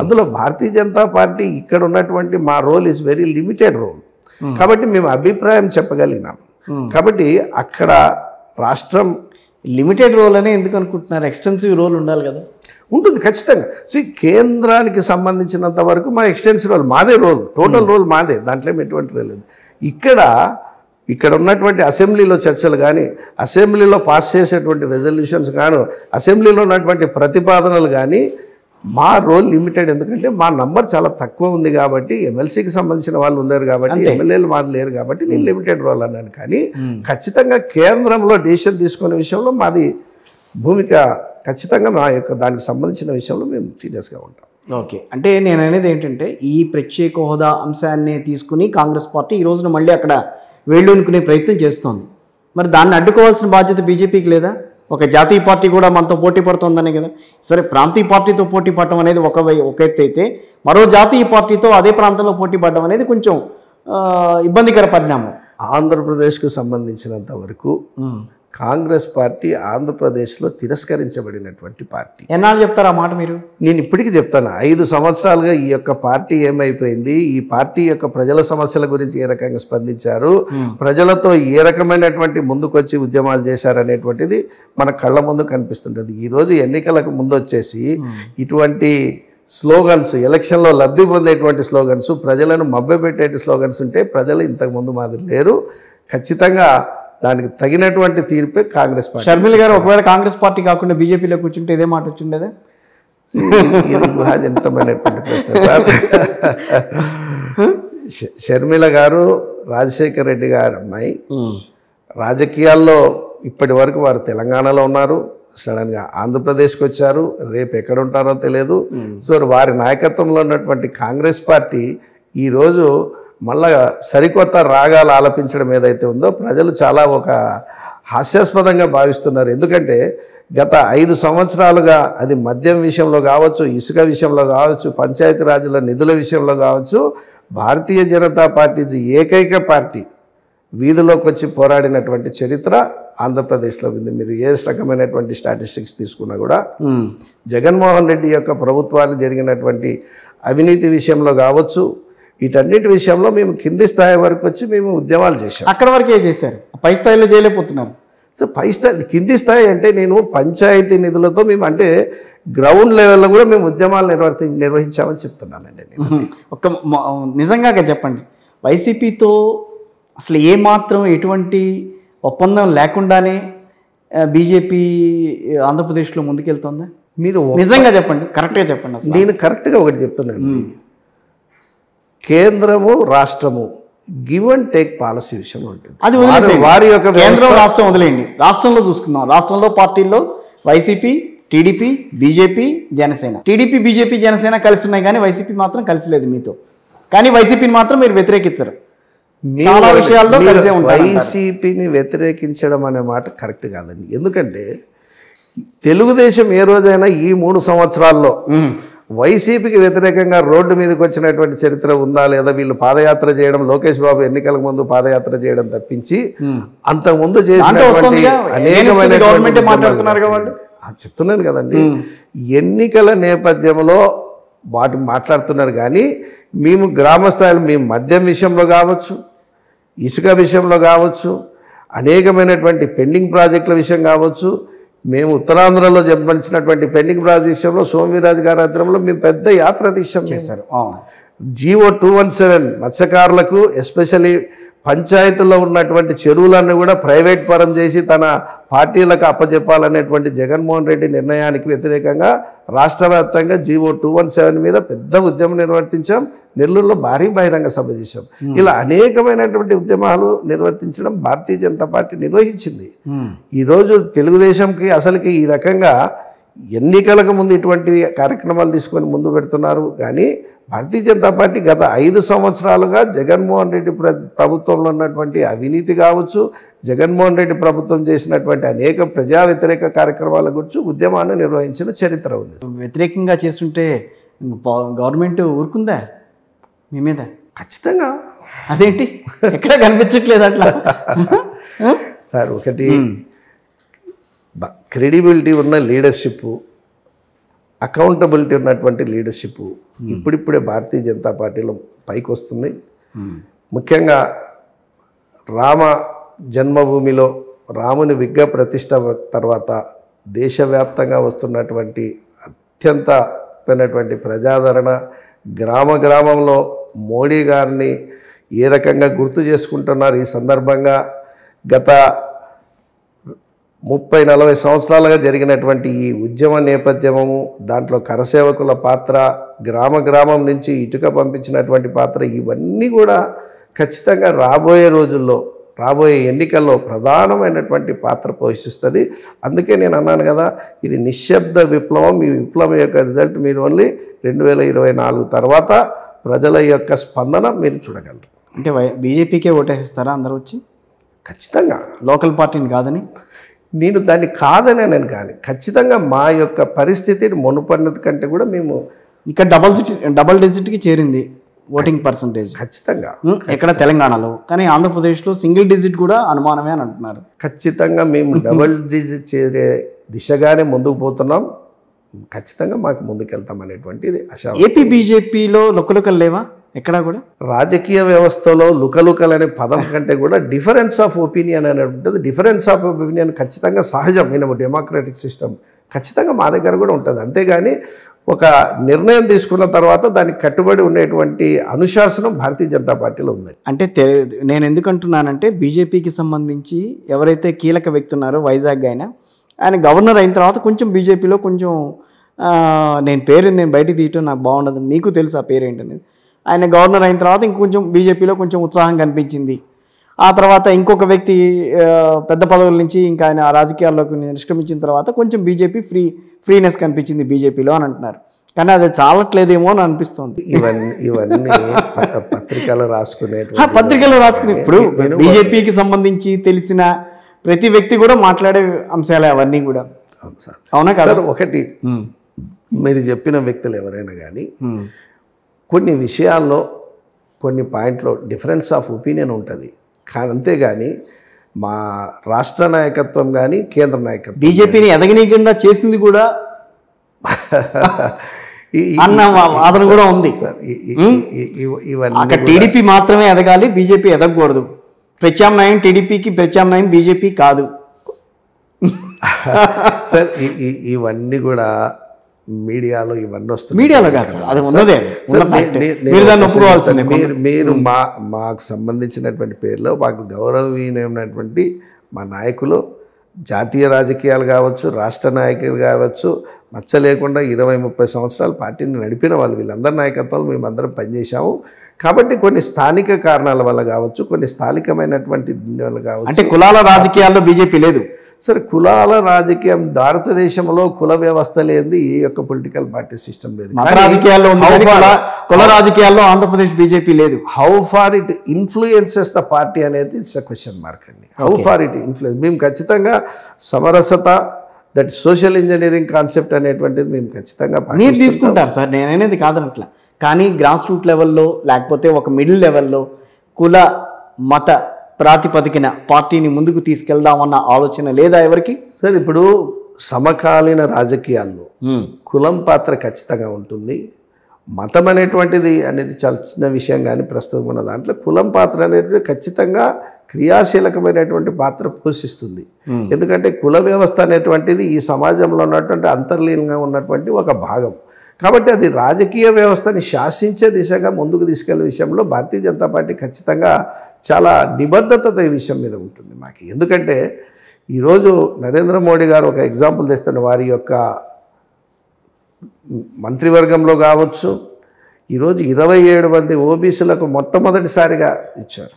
అందులో భారతీయ జనతా పార్టీ ఇక్కడ ఉన్నటువంటి మా role is very limited role. కాబట్టి మేము అభిప్రాయం చెప్పగలిగినాం. కాబట్టి అక్కడ రాష్ట్రం లిమిటెడ్ రోల్ అని ఎందుకు అనుకుంటున్నారు? ఎక్స్టెన్సివ్ రోల్ ఉండాలి కదా. ఉంటుంది ఖచ్చితంగా. కేంద్రానికి సంబంధించినంత వరకు మా ఎక్స్టెన్సివ్ రోల్ మాదే, రోల్ టోటల్ రోల్ మాదే, దాంట్లో ఎటువంటి లేదు. ఇక్కడ ఉన్నటువంటి అసెంబ్లీలో చర్చలు కానీ అసెంబ్లీలో పాస్ చేసేటువంటి రెజల్యూషన్స్ కానీ అసెంబ్లీలో ఉన్నటువంటి ప్రతిపాదనలు కానీ మా రోల్ లిమిటెడ్. ఎందుకంటే మా నంబర్ చాలా తక్కువ ఉంది కాబట్టి, ఎమ్మెల్సీకి సంబంధించిన వాళ్ళు ఉన్నారు కాబట్టి, ఎమ్మెల్యేలు మాది లేరు కాబట్టి నేను లిమిటెడ్ రోల్ అన్నాను. కానీ ఖచ్చితంగా కేంద్రంలో డెసిషన్ తీసుకునే విషయంలో మాది భూమిక ఖచ్చితంగా మా యొక్క దానికి సంబంధించిన విషయంలో మేము సీరియస్గా ఉంటాం. ఓకే, అంటే నేను అనేది ఏంటంటే ఈ ప్రత్యేక హోదా అంశాన్ని తీసుకుని కాంగ్రెస్ పార్టీ ఈ రోజున మళ్ళీ అక్కడ వేళ్ళూనుకునే ప్రయత్నం చేస్తోంది. మరి దాన్ని అడ్డుకోవాల్సిన బాధ్యత బీజేపీకి లేదా? ఒక జాతీయ పార్టీ కూడా మనతో పోటీ పడుతుందనే కదా. సరే, ప్రాంతీయ పార్టీతో పోటీ పడటం అనేది ఒక ఎత్తు అయితే, మరో జాతీయ పార్టీతో అదే ప్రాంతంలో పోటీ పడడం అనేది కొంచెం ఇబ్బందికర పరిణామం. ఆంధ్రప్రదేశ్కు సంబంధించినంత వరకు కాంగ్రెస్ పార్టీ ఆంధ్రప్రదేశ్లో తిరస్కరించబడినటువంటి పార్టీ. ఎన్నాళ్ళు చెప్తారు ఆ మాట మీరు? నేను ఇప్పటికీ చెప్తాను. 5 సంవత్సరాలుగా ఈ యొక్క పార్టీ ఏమైపోయింది, ఈ పార్టీ యొక్క ప్రజల సమస్యల గురించి ఏ రకంగా స్పందించారు, ప్రజలతో ఏ రకమైనటువంటి ముందుకొచ్చి ఉద్యమాలు చేశారనేటువంటిది మన కళ్ళ ముందు కనిపిస్తుంటుంది. ఈరోజు ఎన్నికలకు ముందు వచ్చేసి ఇటువంటి స్లోగన్స్, ఎలక్షన్లో లబ్ధి పొందేటువంటి స్లోగన్స్, ప్రజలను మభ్యపెట్టే స్లోగన్స్ ఉంటే ప్రజలు ఇంతకుముందు మాదిరి లేరు. ఖచ్చితంగా దానికి తగినటువంటి తీర్పే కాంగ్రెస్ పార్టీ. షర్మిల గారు ఒకవేళ కాంగ్రెస్ పార్టీ కాకుండా బీజేపీలో కూర్చుంటే ఇదే మాట వచ్చిండేదా? ఇది గుహాజనితమైనటువంటి ప్రశ్న సార్. షర్మిల గారు రాజశేఖర రెడ్డి గారు అమ్మాయి. రాజకీయాల్లో ఇప్పటి వరకు వారు తెలంగాణలో ఉన్నారు, సడన్గా ఆంధ్రప్రదేశ్కి వచ్చారు. రేపు ఎక్కడ ఉంటారో తెలియదు. సో వారి నాయకత్వంలో ఉన్నటువంటి కాంగ్రెస్ పార్టీ ఈరోజు మళ్ళా సరికొత్త రాగాలు ఆలపించడం ఏదైతే ఉందో ప్రజలు చాలా ఒక హాస్యాస్పదంగా భావిస్తున్నారు. ఎందుకంటే గత 5 సంవత్సరాలుగా అది మద్యం విషయంలో కావచ్చు, ఇసుక విషయంలో కావచ్చు, పంచాయతీరాజుల నిధుల విషయంలో కావచ్చు, భారతీయ జనతా పార్టీ ఏకైక పార్టీ వీధిలోకి వచ్చి పోరాడినటువంటి చరిత్ర ఆంధ్రప్రదేశ్లో ఉంది. మీరు ఏ రకమైనటువంటి స్టాటిస్టిక్స్ తీసుకున్నా కూడా జగన్మోహన్ రెడ్డి యొక్క ప్రభుత్వాలు జరిగినటువంటి అవినీతి విషయంలో కావచ్చు, వీటన్నిటి విషయంలో మేము కింది స్థాయి వరకు వచ్చి మేము ఉద్యమాలు చేశాం. అక్కడ వరకే చేశారు, పై స్థాయిలో చేయలేకపోతున్నారు. సో పై స్థాయి, కింది స్థాయి అంటే నేను పంచాయతీ నిధులతో మేము అంటే గ్రౌండ్ లెవెల్లో కూడా మేము ఉద్యమాలు నిర్వహించామని చెప్తున్నానండి. ఒక నిజంగా చెప్పండి, వైసీపీతో అసలు ఏమాత్రం ఎటువంటి ఒప్పందం లేకుండానే బీజేపీ ఆంధ్రప్రదేశ్లో ముందుకెళ్తుందా? మీరు నిజంగా చెప్పండి, కరెక్ట్గా చెప్పండి. అసలు నేను కరెక్ట్గా ఒకటి చెప్తున్నాను. కేంద్రము రాష్ట్రము గివ్ అండ్ టేక్ పాలసీ విషయంలో ఉంటుంది. అది వారి యొక్క కేంద్రం రాష్ట్రం వదిలేయండి, రాష్ట్రంలో చూసుకుందాం. రాష్ట్రంలో పార్టీల్లో YCP, TDP, BJP, Janasena. TDP, BJP, Janasena కలిసి ఉన్నాయి కానీ వైసీపీ మాత్రం కలిసి లేదు మీతో. కానీ వైసీపీని మాత్రం మీరు వ్యతిరేకించరు. చాలా విషయాల్లో కలిసే ఉంటారు. వైసీపీని వ్యతిరేకించడం అనే మాట కరెక్ట్ కాదండి. ఎందుకంటే తెలుగుదేశం ఏ రోజైనా ఈ 3 సంవత్సరాల్లో వైసీపీకి వ్యతిరేకంగా రోడ్డు మీదకి వచ్చినటువంటి చరిత్ర ఉందా లేదా? వీళ్ళు పాదయాత్ర చేయడం, లోకేష్ బాబు ఎన్నికల ముందు పాదయాత్ర చేయడం తప్పించి అంతకుముందు చేసినటువంటి చెప్తున్నాను కదండి. ఎన్నికల నేపథ్యంలో వాటి మాట్లాడుతున్నారు కానీ మేము గ్రామ స్థాయిలో మేము మద్యం విషయంలో కావచ్చు, ఇసుక విషయంలో కావచ్చు, అనేకమైనటువంటి పెండింగ్ ప్రాజెక్టుల విషయం కావచ్చు, మేము ఉత్తరాంధ్రలో జన్మించినటువంటి పెండింగ్ ప్రాజెక్ట్ విషయంలో సోమవీరాజు గారి ఆధ్వర్యంలో మేము పెద్ద యాత్ర తీసాం. జీవో 217 మత్స్యకారులకు ఎస్పెషల్లీ పంచాయతీల్లో ఉన్నటువంటి చెరువులన్నీ కూడా ప్రైవేట్ పరం చేసి తన పార్టీలకు అప్పచెప్పాలనేటువంటి జగన్మోహన్ రెడ్డి నిర్ణయానికి వ్యతిరేకంగా రాష్ట్ర వ్యాప్తంగా జీవో 217 మీద పెద్ద ఉద్యమం నిర్వర్తించాం. నెల్లూరులో భారీ బహిరంగ సభ చేశాం. ఇలా అనేకమైనటువంటి ఉద్యమాలు నిర్వర్తించడం భారతీయ జనతా పార్టీ నిర్వహించింది. ఈరోజు తెలుగుదేశంకి అసలుకి ఈ రకంగా ఎన్నికలకు ముందు ఇటువంటి కార్యక్రమాలు తీసుకొని ముందు పెడుతున్నారు. కానీ భారతీయ జనతా పార్టీ గత 5 సంవత్సరాలుగా జగన్మోహన్ రెడ్డి ప్రభుత్వంలో ఉన్నటువంటి అవినీతి కావచ్చు, జగన్మోహన్ రెడ్డి ప్రభుత్వం చేసినటువంటి అనేక ప్రజా వ్యతిరేక కార్యక్రమాల గురించి ఉద్యమాన్ని నిర్వహించిన చరిత్ర ఉంది. వ్యతిరేకంగా చేస్తుంటే గవర్నమెంట్ ఊరుకుందా మీ మీద? ఖచ్చితంగా. అదేంటి ఎక్కడ కనిపించట్లేదు అట్లా? సార్, ఒకటి క్రెడిబిలిటీ ఉన్న లీడర్షిప్, అకౌంటబిలిటీ ఉన్నటువంటి లీడర్షిప్ ఇప్పుడిప్పుడే భారతీయ జనతా పార్టీలో పైకి వస్తుంది. ముఖ్యంగా రామ జన్మభూమిలో రాముని విగ్రహ ప్రతిష్ట తర్వాత దేశవ్యాప్తంగా వస్తున్నటువంటి అత్యంతమైనటువంటి ప్రజాదరణ, గ్రామంలో మోడీ గారిని ఏ రకంగా గుర్తు చేసుకుంటున్నారు. ఈ సందర్భంగా గత 30-40 సంవత్సరాలుగా జరిగినటువంటి ఈ ఉద్యమ నేపథ్యము, దాంట్లో కరసేవకుల పాత్ర, గ్రామం నుంచి ఇటుక పంపించినటువంటి పాత్ర, ఇవన్నీ కూడా ఖచ్చితంగా రాబోయే రోజుల్లో, రాబోయే ఎన్నికల్లో ప్రధానమైనటువంటి పాత్ర పోషిస్తుంది. అందుకే నేను అన్నాను కదా, ఇది నిశ్శబ్ద విప్లవం. ఈ విప్లవం యొక్క రిజల్ట్ మీరు ఓన్లీ 2024 తర్వాత ప్రజల యొక్క స్పందన మీరు చూడగలరు. అంటే బీజేపీకే ఓటేస్తారా అందరూ వచ్చి? ఖచ్చితంగా. లోకల్ పార్టీని కాదని నేను దాన్ని కాదని నేను, కానీ ఖచ్చితంగా మా యొక్క పరిస్థితిని మునుపన్నది కంటే కూడా మేము ఇక్కడ డబల్ డిజిట్కి చేరింది ఓటింగ్ పర్సంటేజ్. ఖచ్చితంగా. ఎక్కడ తెలంగాణలో, కానీ ఆంధ్రప్రదేశ్లో సింగిల్ డిజిట్ కూడా అనుమానమే అని అంటున్నారు. ఖచ్చితంగా మేము డబల్ డిజిట్ చేరే దిశగానే ముందుకు పోతున్నాం. ఖచ్చితంగా మాకు ముందుకెళ్తాం అనేటువంటిది ఆశ. ఏపీ బీజేపీలో లుకలుకలు లేవా ఎక్కడా కూడా? రాజకీయ వ్యవస్థలో లుకలుకలు అనే పదం కంటే కూడా డిఫరెన్స్ ఆఫ్ ఒపీనియన్ అనేది ఉంటుంది. డిఫరెన్స్ ఆఫ్ ఒపీనియన్ ఖచ్చితంగా సహజం. నేను డెమోక్రటిక్ సిస్టమ్ ఖచ్చితంగా మా దగ్గర కూడా ఉంటుంది. అంతేగాని ఒక నిర్ణయం తీసుకున్న తర్వాత దానికి కట్టుబడి ఉండేటువంటి అనుశాసనం భారతీయ జనతా పార్టీలో ఉంది. అంటే నేను ఎందుకంటున్నానంటే బీజేపీకి సంబంధించి ఎవరైతే కీలక వ్యక్తి ఉన్నారో వైజాగ్ ఆయన గవర్నర్ అయిన తర్వాత కొంచెం బీజేపీలో కొంచెం నేను బయటికి తీయటం నాకు బాగుండదు, మీకు తెలుసు ఆ పేరు ఏంటనేది. ఆయన గవర్నర్ అయిన తర్వాత ఇంకొంచెం బీజేపీలో కొంచెం ఉత్సాహం కనిపించింది. ఆ తర్వాత ఇంకొక వ్యక్తి పెద్ద పదవుల నుంచి ఇంకా ఆయన రాజకీయాల్లోకి నిష్క్రమించిన తర్వాత కొంచెం బీజేపీ ఫ్రీనెస్ కనిపించింది బీజేపీలో అని అంటున్నారు. కానీ అది చాలట్లేదేమో అని అనిపిస్తుంది. ఇవన్నీ పత్రికలు రాసుకునే ఇప్పుడు బీజేపీకి సంబంధించి తెలిసిన ప్రతి వ్యక్తి కూడా మాట్లాడే అంశాలే అవన్నీ కూడా. అవునా కదా? ఒకటి, మీరు చెప్పిన వ్యక్తులు ఎవరైనా కానీ కొన్ని విషయాల్లో కొన్ని పాయింట్లో డిఫరెన్స్ ఆఫ్ ఒపీనియన్ ఉంటుంది. కానీ అంతేగాని మా రాష్ట్ర నాయకత్వం కానీ కేంద్ర నాయకత్వం బీజేపీని ఎదగనీయకుండా చేసింది కూడా అన్న వాదన కూడా ఉంది సార్. ఇవన్నీ టీడీపీ మాత్రమే ఎదగాలి, బీజేపీ ఎదగకూడదు. ప్రత్యామ్నాయం టీడీపీకి, ప్రత్యామ్నాయం బీజేపీ కాదు సార్. ఇవన్నీ కూడా మీడియాలో ఇవన్నీ వస్తుంది. మీడియాలో కాదు సార్, అది ఉన్నదే. మీరు మాకు సంబంధించినటువంటి పేర్లో మాకు గౌరవనీయమైనటువంటి మా నాయకులు, జాతీయ రాజకీయాలు కావచ్చు, రాష్ట్ర నాయకులు కావచ్చు, మచ్చ లేకుండా 20-30 సంవత్సరాలు పార్టీని నడిపిన వాళ్ళు, వీళ్ళందరి నాయకత్వంలో మేమందరం పనిచేసాము. కాబట్టి కొన్ని స్థానిక కారణాల వల్ల కావచ్చు, కొన్ని స్థానికమైనటువంటి వల్ల కావచ్చు. అంటే కులాల రాజకీయాల్లో బీజేపీ లేదు సరే కులాల రాజకీయం భారతదేశంలో కుల వ్యవస్థ లేనిది ఏ యొక్క పొలిటికల్ పార్టీ సిస్టమ్ లేదు. మత రాజకీయాల్లో ఉంది కానీ కుల రాజకీయాల్లో ఆంధ్రప్రదేశ్ బీజేపీ లేదు. How far it influences the party అనేది ఇట్స్ అ క్వశ్చన్ మార్క్ అండి. హౌ ఫార్ ఇట్ ఇన్ఫ్లుయెన్స్ మేము ఖచ్చితంగా సమరసత దట్ సోషల్ ఇంజనీరింగ్ కాన్సెప్ట్ అనేటువంటిది మేము ఖచ్చితంగా మీరు తీసుకుంటారు సార్, నేననేది కాదనట్లా. కానీ గ్రాస్ రూట్ లెవెల్లో లేకపోతే ఒక మిడిల్ లెవెల్లో కుల మత ప్రాతిపదికన పార్టీని ముందుకు తీసుకెళ్దామన్న ఆలోచన లేదా ఎవరికి? సార్ ఇప్పుడు సమకాలీన రాజకీయాల్లో కులం పాత్ర ఖచ్చితంగా ఉంటుంది. మతం అనేది చాలా చిన్న విషయం, కానీ ప్రస్తుతం ఉన్న దాంట్లో కులం పాత్ర అనేది ఖచ్చితంగా క్రియాశీలకమైనటువంటి పాత్ర పోషిస్తుంది. ఎందుకంటే కుల వ్యవస్థ అనేటువంటిది ఈ సమాజంలో ఉన్నటువంటి అంతర్లీనంగా ఉన్నటువంటి ఒక భాగం. కాబట్టి అది రాజకీయ వ్యవస్థని శాసించే దిశగా ముందుకు తీసుకెళ్లే విషయంలో భారతీయ జనతా పార్టీ ఖచ్చితంగా చాలా నిబద్ధత ఈ విషయం మీద ఉంటుంది మాకు. ఎందుకంటే ఈరోజు నరేంద్ర మోడీ గారు ఒక ఎగ్జాంపుల్ తెస్తున్న వారి యొక్క మంత్రివర్గంలో కావచ్చు, ఈరోజు 27 మంది ఓబీసీలకు మొట్టమొదటిసారిగా ఇచ్చారు.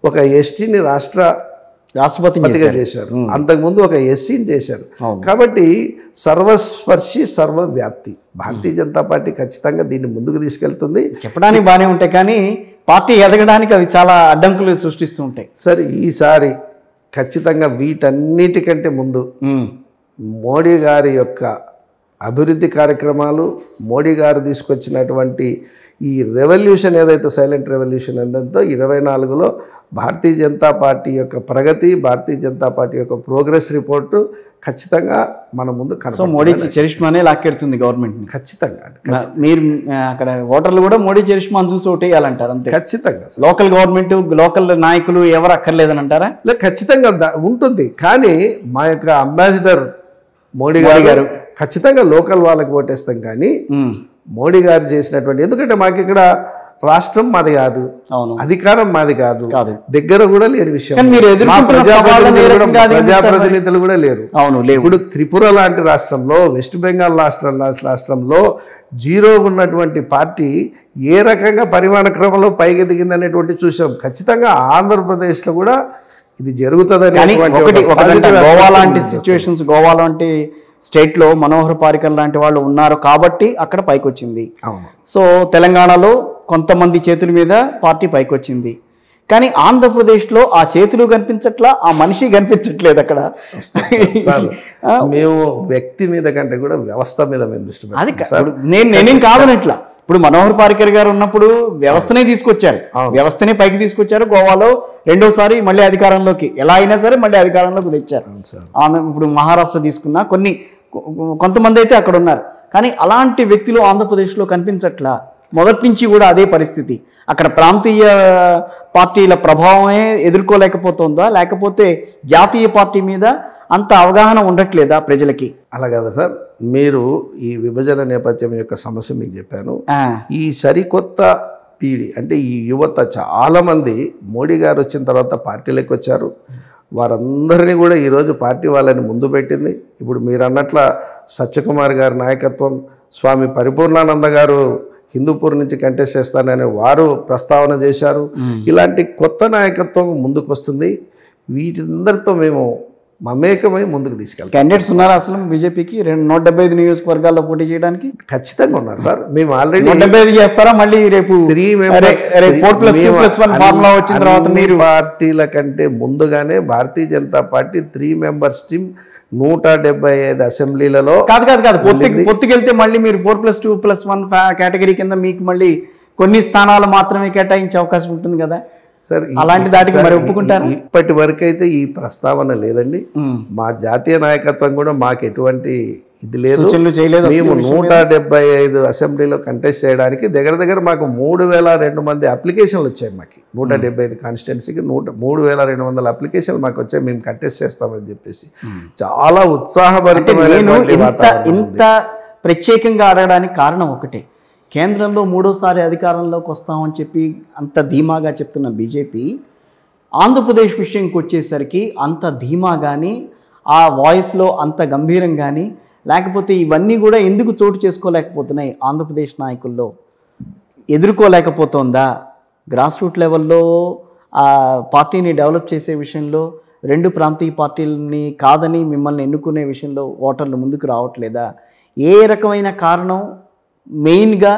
ఒక ఎస్టీని రాష్ట్రపతిగా చేశారు, అంతకుముందు ఒక ఎస్సీని చేశారు. కాబట్టి సర్వస్పర్శి సర్వవ్యాప్తి భారతీయ జనతా పార్టీ ఖచ్చితంగా దీన్ని ముందుకు తీసుకెళ్తుంది. చెప్పడానికి బాగానే ఉంటాయి కానీ పార్టీ ఎదగడానికి అది చాలా అడ్డంకులు సృష్టిస్తూ ఉంటాయి. సరే ఈసారి ఖచ్చితంగా వీటన్నిటికంటే ముందు మోడీ గారి యొక్క అభివృద్ధి కార్యక్రమాలు, మోడీ గారు తీసుకొచ్చినటువంటి ఈ రెవల్యూషన్ ఏదైతే సైలెంట్ రెవల్యూషన్ ఏందంతో 24లో భారతీయ జనతా పార్టీ యొక్క ప్రగతి, భారతీయ జనతా పార్టీ యొక్క ప్రోగ్రెస్ రిపోర్టు ఖచ్చితంగా మన ముందు కనపడుతుంది. మోడీకి చరిష్మానే లాక్కెడుతుంది గవర్నమెంట్. ఖచ్చితంగా మీరు అక్కడ ఓటర్లు కూడా మోడీ చరిష్మాను చూసి ఓటేయాలంటారు అంతే. ఖచ్చితంగా లోకల్ గవర్నమెంట్, లోకల్ నాయకులు ఎవరు అక్కర్లేదని అంటారా? లేదు, ఖచ్చితంగా ఉంటుంది. కానీ మా యొక్క అంబాసిడర్ మోడీ గారు ఖచ్చితంగా లోకల్ వాళ్ళకి ఓటేస్తాం. కానీ మోడీ గారు చేసినటువంటి, ఎందుకంటే మాకు ఇక్కడ రాష్ట్రం మాది కాదు, అధికారం మాది కాదు, దగ్గర కూడా లేని విషయం, ప్రజాప్రతినిధులు కూడా లేరు. ఇప్పుడు త్రిపుర లాంటి రాష్ట్రంలో, వెస్ట్ బెంగాల్ రాష్ట్రంలో జీరో ఉన్నటువంటి పార్టీ ఏ రకంగా పరిమాణ క్రమంలో పైకి దిగిందనేటువంటి చూసాం. ఖచ్చితంగా ఆంధ్రప్రదేశ్లో కూడా ఇది జరుగుతుంది. గోవా లాంటి సిచ్యువేషన్స్, గోవా లాంటి స్టేట్లో మనోహర్ పారికర్ లాంటి వాళ్ళు ఉన్నారు కాబట్టి అక్కడ పైకి వచ్చింది. సో తెలంగాణలో కొంతమంది చేతుల మీద పార్టీ పైకి వచ్చింది. కానీ ఆంధ్రప్రదేశ్లో ఆ చేతులు కనిపించట్లా, ఆ మనిషి కనిపించట్లేదు అక్కడ. మేము వ్యక్తి మీద కంటే కూడా వ్యవస్థ మీద మేము దృష్టి అది నేనేం కాదనట్లా. ఇప్పుడు మనోహర్ పారికర్ గారు ఉన్నప్పుడు వ్యవస్థనే తీసుకొచ్చారు, వ్యవస్థనే పైకి తీసుకొచ్చారు. గోవాలో రెండోసారి మళ్ళీ అధికారంలోకి ఎలా అయినా సరే మళ్ళీ అధికారంలోకి తెచ్చారు. ఆమె ఇప్పుడు మహారాష్ట్ర తీసుకున్న కొంతమంది అయితే అక్కడ ఉన్నారు. కానీ అలాంటి వ్యక్తులు ఆంధ్రప్రదేశ్లో కనిపించట్లా. మొదటి నుంచి కూడా అదే పరిస్థితి. అక్కడ ప్రాంతీయ పార్టీల ప్రభావమే ఎదుర్కోలేకపోతుందా, లేకపోతే జాతీయ పార్టీ మీద అంత అవగాహన ఉండట్లేదా ప్రజలకి? అలా కదా సార్, మీరు ఈ విభజన నేపథ్యం యొక్క సమస్య మీకు చెప్పాను. ఈ సరికొత్త పీడి అంటే ఈ యువత చాలామంది మోడీ గారు వచ్చిన తర్వాత పార్టీలోకి వచ్చారు. వారందరినీ కూడా ఈరోజు పార్టీ వాళ్ళని ముందు పెట్టింది. ఇప్పుడు మీరు అన్నట్ల సత్యకుమార్ గారి నాయకత్వం, స్వామి పరిపూర్ణానంద గారు హిందూపూర్ నుంచి కంటెస్ట్ చేస్తానని వారు ప్రస్తావన చేశారు. ఇలాంటి కొత్త నాయకత్వం ముందుకు వస్తుంది. వీటిందరితో మేము మమేకమై ముందుకు తీసుకెళ్తాం. క్యాండిడేట్స్ ఉన్నారా అసలు బీజేపీకి 175 నియోజకవర్గాల్లో పోటీ చేయడానికి? ఖచ్చితంగా ఉన్నారు సార్. మేము ఆల్రెడీ 175 చేస్తారా? మళ్ళీ రేపు 4+2+1 ఫార్ములా వచ్చిన తర్వాత మీరు పార్టీల కంటే ముందుగానే భారతీయ జనతా పార్టీ 3 మెంబర్స్ టీమ్ 175 అసెంబ్లీలలో కాదు పొత్తుకెళ్తే మళ్ళీ మీరు 4+2+1 కేటగిరీ కింద మీకు మళ్ళీ కొన్ని స్థానాలు మాత్రమే కేటాయించే అవకాశం ఉంటుంది కదా సార్. అలాంటి దాటికి మరి ఒప్పుకుంటారు? ఇప్పటి వరకు అయితే ఈ ప్రస్తావన లేదండి. మా జాతీయ నాయకత్వం కూడా మాకు ఎటువంటి ఇది లేదు. మేము 175 అసెంబ్లీలో కంటెస్ట్ చేయడానికి దగ్గర మాకు 3,200 మంది అప్లికేషన్లు వచ్చాయి. మాకు 175 కాన్స్టిట్యున్సీకి 3,200 అప్లికేషన్లు మాకు వచ్చాయి. మేము కంటెస్ట్ చేస్తామని చెప్పేసి చాలా ఉత్సాహభరితమైన ఇంత ప్రత్యేకంగా అడగడానికి కారణం ఒకటే, కేంద్రంలో 3వ అధికారంలోకి వస్తామని చెప్పి అంత ధీమాగా చెప్తున్న బీజేపీ ఆంధ్రప్రదేశ్ విషయంకి వచ్చేసరికి అంత ధీమా కానీ, ఆ వాయిస్లో అంత గంభీరం కానీ, లేకపోతే ఇవన్నీ కూడా ఎందుకు చోటు చేసుకోలేకపోతున్నాయి? ఆంధ్రప్రదేశ్ నాయకుల్లో ఎదుర్కోలేకపోతుందా? గ్రాస్ రూట్ లెవెల్లో ఆ పార్టీని డెవలప్ చేసే విషయంలో రెండు ప్రాంతీయ పార్టీలని కాదని మిమ్మల్ని ఎన్నుకునే విషయంలో ఓటర్లు ముందుకు రావట్లేదా? ఏ రకమైన కారణం మెయిన్గా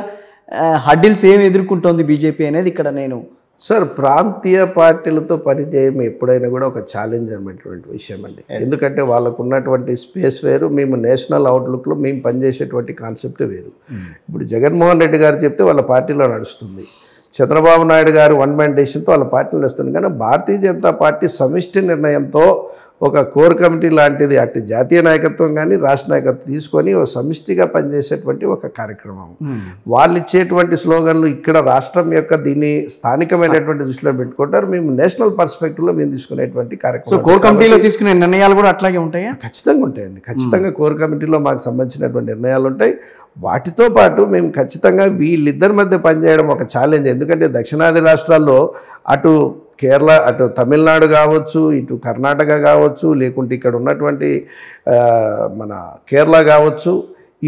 హడ్డిల్స్ ఏమి ఎదుర్కొంటోంది బీజేపీ అనేది ఇక్కడ నేను సార్, ప్రాంతీయ పార్టీలతో పనిచేయడం ఎప్పుడైనా కూడా ఒక ఛాలెంజ్ అనేటువంటి విషయం అండి. ఎందుకంటే వాళ్ళకు ఉన్నటువంటి స్పేస్ వేరు, మేము నేషనల్ అవుట్లుక్లో మేము పనిచేసేటువంటి కాన్సెప్ట్ వేరు. ఇప్పుడు జగన్మోహన్ రెడ్డి గారు చెప్తే వాళ్ళ పార్టీలో నడుస్తుంది, చంద్రబాబు నాయుడు గారు వన్ మ్యాన్ డెసిషన్తో వాళ్ళ పార్టీలో నడుస్తుంది. కానీ భారతీయ జనతా పార్టీ సమిష్టి నిర్ణయంతో ఒక కోర్ కమిటీ లాంటిది అటు జాతీయ నాయకత్వం కానీ రాష్ట్ర నాయకత్వం తీసుకొని ఒక సమిష్టిగా పనిచేసేటువంటి ఒక కార్యక్రమం. వాళ్ళు ఇచ్చేటువంటి స్లోగన్లు ఇక్కడ రాష్ట్రం యొక్క దీన్ని స్థానికమైనటువంటి దృష్టిలో పెట్టుకుంటారు, మేము నేషనల్ పర్స్పెక్టివ్లో మేము తీసుకునేటువంటి కార్యక్రమం. కోర్ కమిటీలో తీసుకునే నిర్ణయాలు కూడా అట్లాగే ఉంటాయా? ఖచ్చితంగా ఉంటాయండి. ఖచ్చితంగా కోర్ కమిటీలో మాకు సంబంధించినటువంటి నిర్ణయాలు ఉంటాయి. వాటితో పాటు మేము ఖచ్చితంగా వీళ్ళిద్దరి మధ్య పనిచేయడం ఒక ఛాలెంజ్. ఎందుకంటే దక్షిణాది రాష్ట్రాల్లో అటు కేరళ, అటు తమిళనాడు కావచ్చు, ఇటు కర్ణాటక కావచ్చు, లేకుంటే ఇక్కడ ఉన్నటువంటి మన కేరళ కావచ్చు,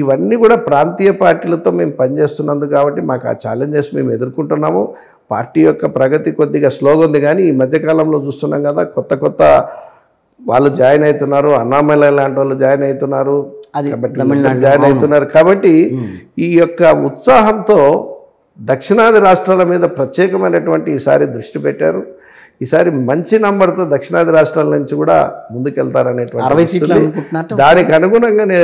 ఇవన్నీ కూడా ప్రాంతీయ పార్టీలతో మేము పనిచేస్తున్నందుకు కాబట్టి మాకు ఆ ఛాలెంజెస్ మేము ఎదుర్కొంటున్నాము. పార్టీ యొక్క ప్రగతి కొద్దిగా స్లోగా ఉంది, కానీ ఈ మధ్యకాలంలో చూస్తున్నాం కదా, కొత్త కొత్త వాళ్ళు జాయిన్ అవుతున్నారు, అన్నామలై లాంటి వాళ్ళు జాయిన్ అవుతున్నారు, జాయిన్ అవుతున్నారు. కాబట్టి ఈ యొక్క ఉత్సాహంతో దక్షిణాది రాష్ట్రాల మీద ప్రత్యేకమైనటువంటి ఈసారి దృష్టి పెట్టారు. ఈసారి మంచి నంబర్తో దక్షిణాది రాష్ట్రాల నుంచి కూడా ముందుకెళ్తారనేటువంటి దానికి అనుగుణంగానే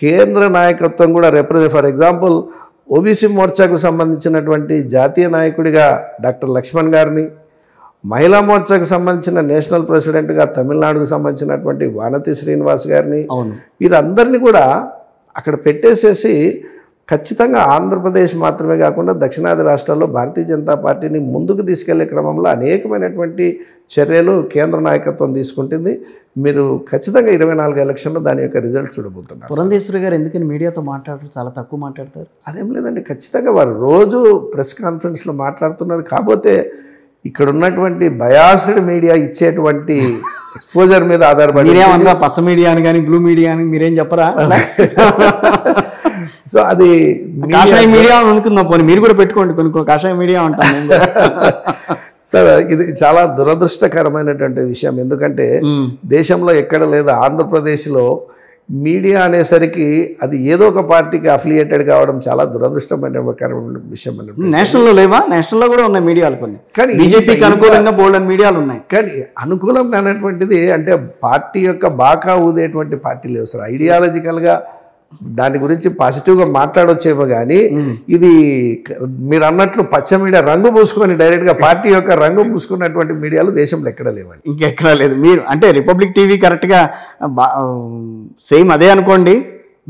కేంద్ర నాయకత్వం కూడా ఫర్ ఎగ్జాంపుల్ ఓబీసీ మోర్చాకు సంబంధించినటువంటి జాతీయ నాయకుడిగా డాక్టర్ లక్ష్మణ్ గారిని, మహిళా మోర్చాకు సంబంధించిన నేషనల్ ప్రెసిడెంట్గా తమిళనాడుకు సంబంధించినటువంటి వానతి శ్రీనివాస్ గారిని, వీరందరినీ కూడా అక్కడ పెట్టేసేసి ఖచ్చితంగా ఆంధ్రప్రదేశ్ మాత్రమే కాకుండా దక్షిణాది రాష్ట్రాల్లో భారతీయ జనతా పార్టీని ముందుకు తీసుకెళ్లే క్రమంలో అనేకమైనటువంటి చర్యలు కేంద్ర నాయకత్వం తీసుకుంటుంది. మీరు ఖచ్చితంగా 24 ఎలక్షన్లో దాని యొక్క రిజల్ట్ చూడబోతున్నారు. పురంధేశ్వరి గారు ఎందుకని మీడియాతో మాట్లాడతారు, చాలా తక్కువ మాట్లాడతారు? అదేం లేదండి, ఖచ్చితంగా వారు రోజు ప్రెస్ కాన్ఫరెన్స్లో మాట్లాడుతున్నారు. కాకపోతే ఇక్కడ ఉన్నటువంటి బయాస్డ్ మీడియా ఇచ్చేటువంటి ఎక్స్పోజర్ మీద ఆధారపడి పచ్చ మీడియా అని కానీ బ్లూ మీడియా అని మీరేం చెప్పరా? సో అది కాషాయ మీడియా అనుకుందాం, పోనీ మీరు కూడా పెట్టుకోండి, కొన్ని కాషాయ మీడియా ఉంటాను. సార్, ఇది చాలా దురదృష్టకరమైనటువంటి విషయం. ఎందుకంటే దేశంలో ఎక్కడ లేదు, ఆంధ్రప్రదేశ్లో మీడియా అనేసరికి అది ఏదో ఒక పార్టీకి అఫిలియేటెడ్ కావడం చాలా దురదృష్టమైన విషయం. నేషనల్లో లేవా? నేషనల్లో కూడా ఉన్నాయి మీడియాలు కొన్ని, కానీ బీజేపీకి అనుకూలంగా బోల్డెన్ మీడియాలు ఉన్నాయి. కానీ అనుకూలంగా అనేటువంటిది అంటే పార్టీ యొక్క బాకా ఊదేటువంటి పార్టీ లేవు సార్. ఐడియాలజికల్గా దాని గురించి పాజిటివ్గా మాట్లాడొచ్చేమో కానీ ఇది మీరు అన్నట్లు పచ్చ మీడియా రంగు పూసుకొని డైరెక్ట్గా పార్టీ యొక్క రంగు పూసుకున్నటువంటి మీడియాలు దేశంలో ఎక్కడ లేవండి. ఇంకెక్కడా లేదు. మీరు అంటే రిపబ్లిక్ టీవీ కరెక్ట్గా సేమ్ అదే అనుకోండి,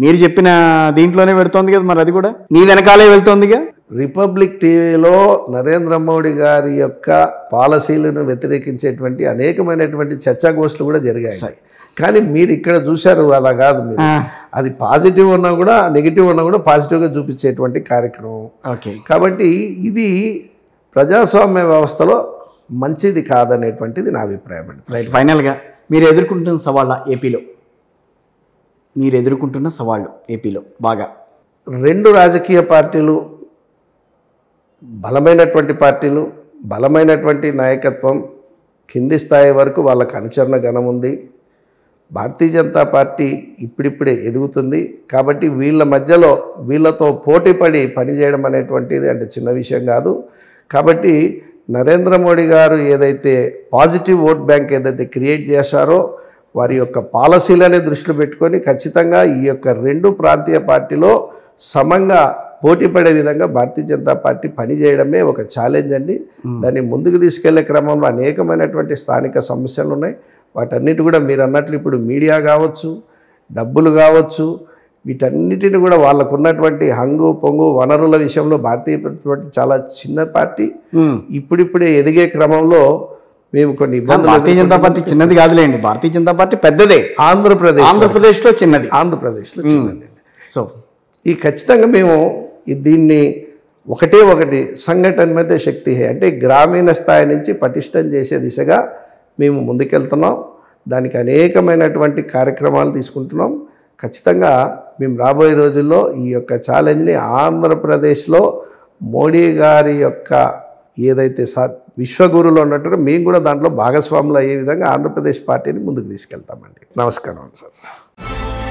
మీరు చెప్పిన దీంట్లోనే పెడుతోంది కదా, మరి అది కూడా మీ వెనకాలే వెళ్తోందిగా. రిపబ్లిక్ టీవీలో నరేంద్ర మోడీ గారి యొక్క పాలసీలను వ్యతిరేకించేటువంటి అనేకమైనటువంటి చర్చాగోష్ఠులు కూడా జరిగాయి. కానీ మీరు ఇక్కడ చూశారు, అలా కాదు. మీరు అది పాజిటివ్ ఉన్నా కూడా నెగిటివ్ ఉన్నా కూడా పాజిటివ్గా చూపించేటువంటి కార్యక్రమం. కాబట్టి ఇది ప్రజాస్వామ్య వ్యవస్థలో మంచిది కాదనేటువంటిది నా అభిప్రాయం అండి. రైట్. ఫైనల్గా మీరు ఎదుర్కొంటున్న సవాళ్ళ ఏపీలో, మీరు ఎదుర్కొంటున్న సవాళ్ళు ఏపీలో బాగా? రెండు రాజకీయ పార్టీలు, బలమైనటువంటి పార్టీలు, బలమైనటువంటి నాయకత్వం, కింది స్థాయి వరకు వాళ్ళకు అనుచరణ గణం ఉంది. భారతీయ జనతా పార్టీ ఇప్పుడిప్పుడే ఎదుగుతుంది. కాబట్టి వీళ్ళ మధ్యలో వీళ్ళతో పోటీపడి పనిచేయడం అనేటువంటిది అంటే చిన్న విషయం కాదు. కాబట్టి నరేంద్ర మోడీ గారు ఏదైతే పాజిటివ్ ఓట్ బ్యాంక్ ఏదైతే క్రియేట్ చేశారో వారి యొక్క పాలసీలనే దృష్టిలో పెట్టుకొని ఖచ్చితంగా ఈ యొక్క రెండు ప్రాంతీయ పార్టీలో సమంగా పోటీపడే విధంగా భారతీయ జనతా పార్టీ పనిచేయడమే ఒక ఛాలెంజ్ అండి. దాన్ని ముందుకు తీసుకెళ్లే క్రమంలో అనేకమైనటువంటి స్థానిక సమస్యలు ఉన్నాయి. వాటన్నిటి కూడా మీరు అన్నట్లు ఇప్పుడు మీడియా కావచ్చు, డబ్బులు కావచ్చు, వీటన్నిటిని కూడా వాళ్ళకు ఉన్నటువంటి హంగు పొంగు వనరుల విషయంలో భారతీయ పార్టీ చాలా చిన్న పార్టీ. ఇప్పుడిప్పుడే ఎదిగే క్రమంలో మేము కొన్ని ఇబ్బందులు. భారతీయ జనతా పార్టీ చిన్నది కాదులేండి, భారతీయ జనతా పార్టీ పెద్దదే. ఆంధ్రప్రదేశ్లో చిన్నది. సో ఈ ఖచ్చితంగా మేము దీన్ని ఒకటి సంఘటన మీద శక్తి అంటే గ్రామీణ స్థాయి నుంచి పటిష్టం చేసే దిశగా మేము ముందుకెళ్తున్నాం. దానికి అనేకమైనటువంటి కార్యక్రమాలు తీసుకుంటున్నాం. ఖచ్చితంగా మేము రాబోయే రోజుల్లో ఈ యొక్క ఛాలెంజ్ని ఆంధ్రప్రదేశ్లో మోడీ గారి యొక్క ఏదైతే విశ్వగురులు ఉన్నట్టు మేము కూడా దాంట్లో భాగస్వాములు అయ్యే విధంగా ఆంధ్రప్రదేశ్ పార్టీని ముందుకు తీసుకెళ్తామండి. నమస్కారం సార్.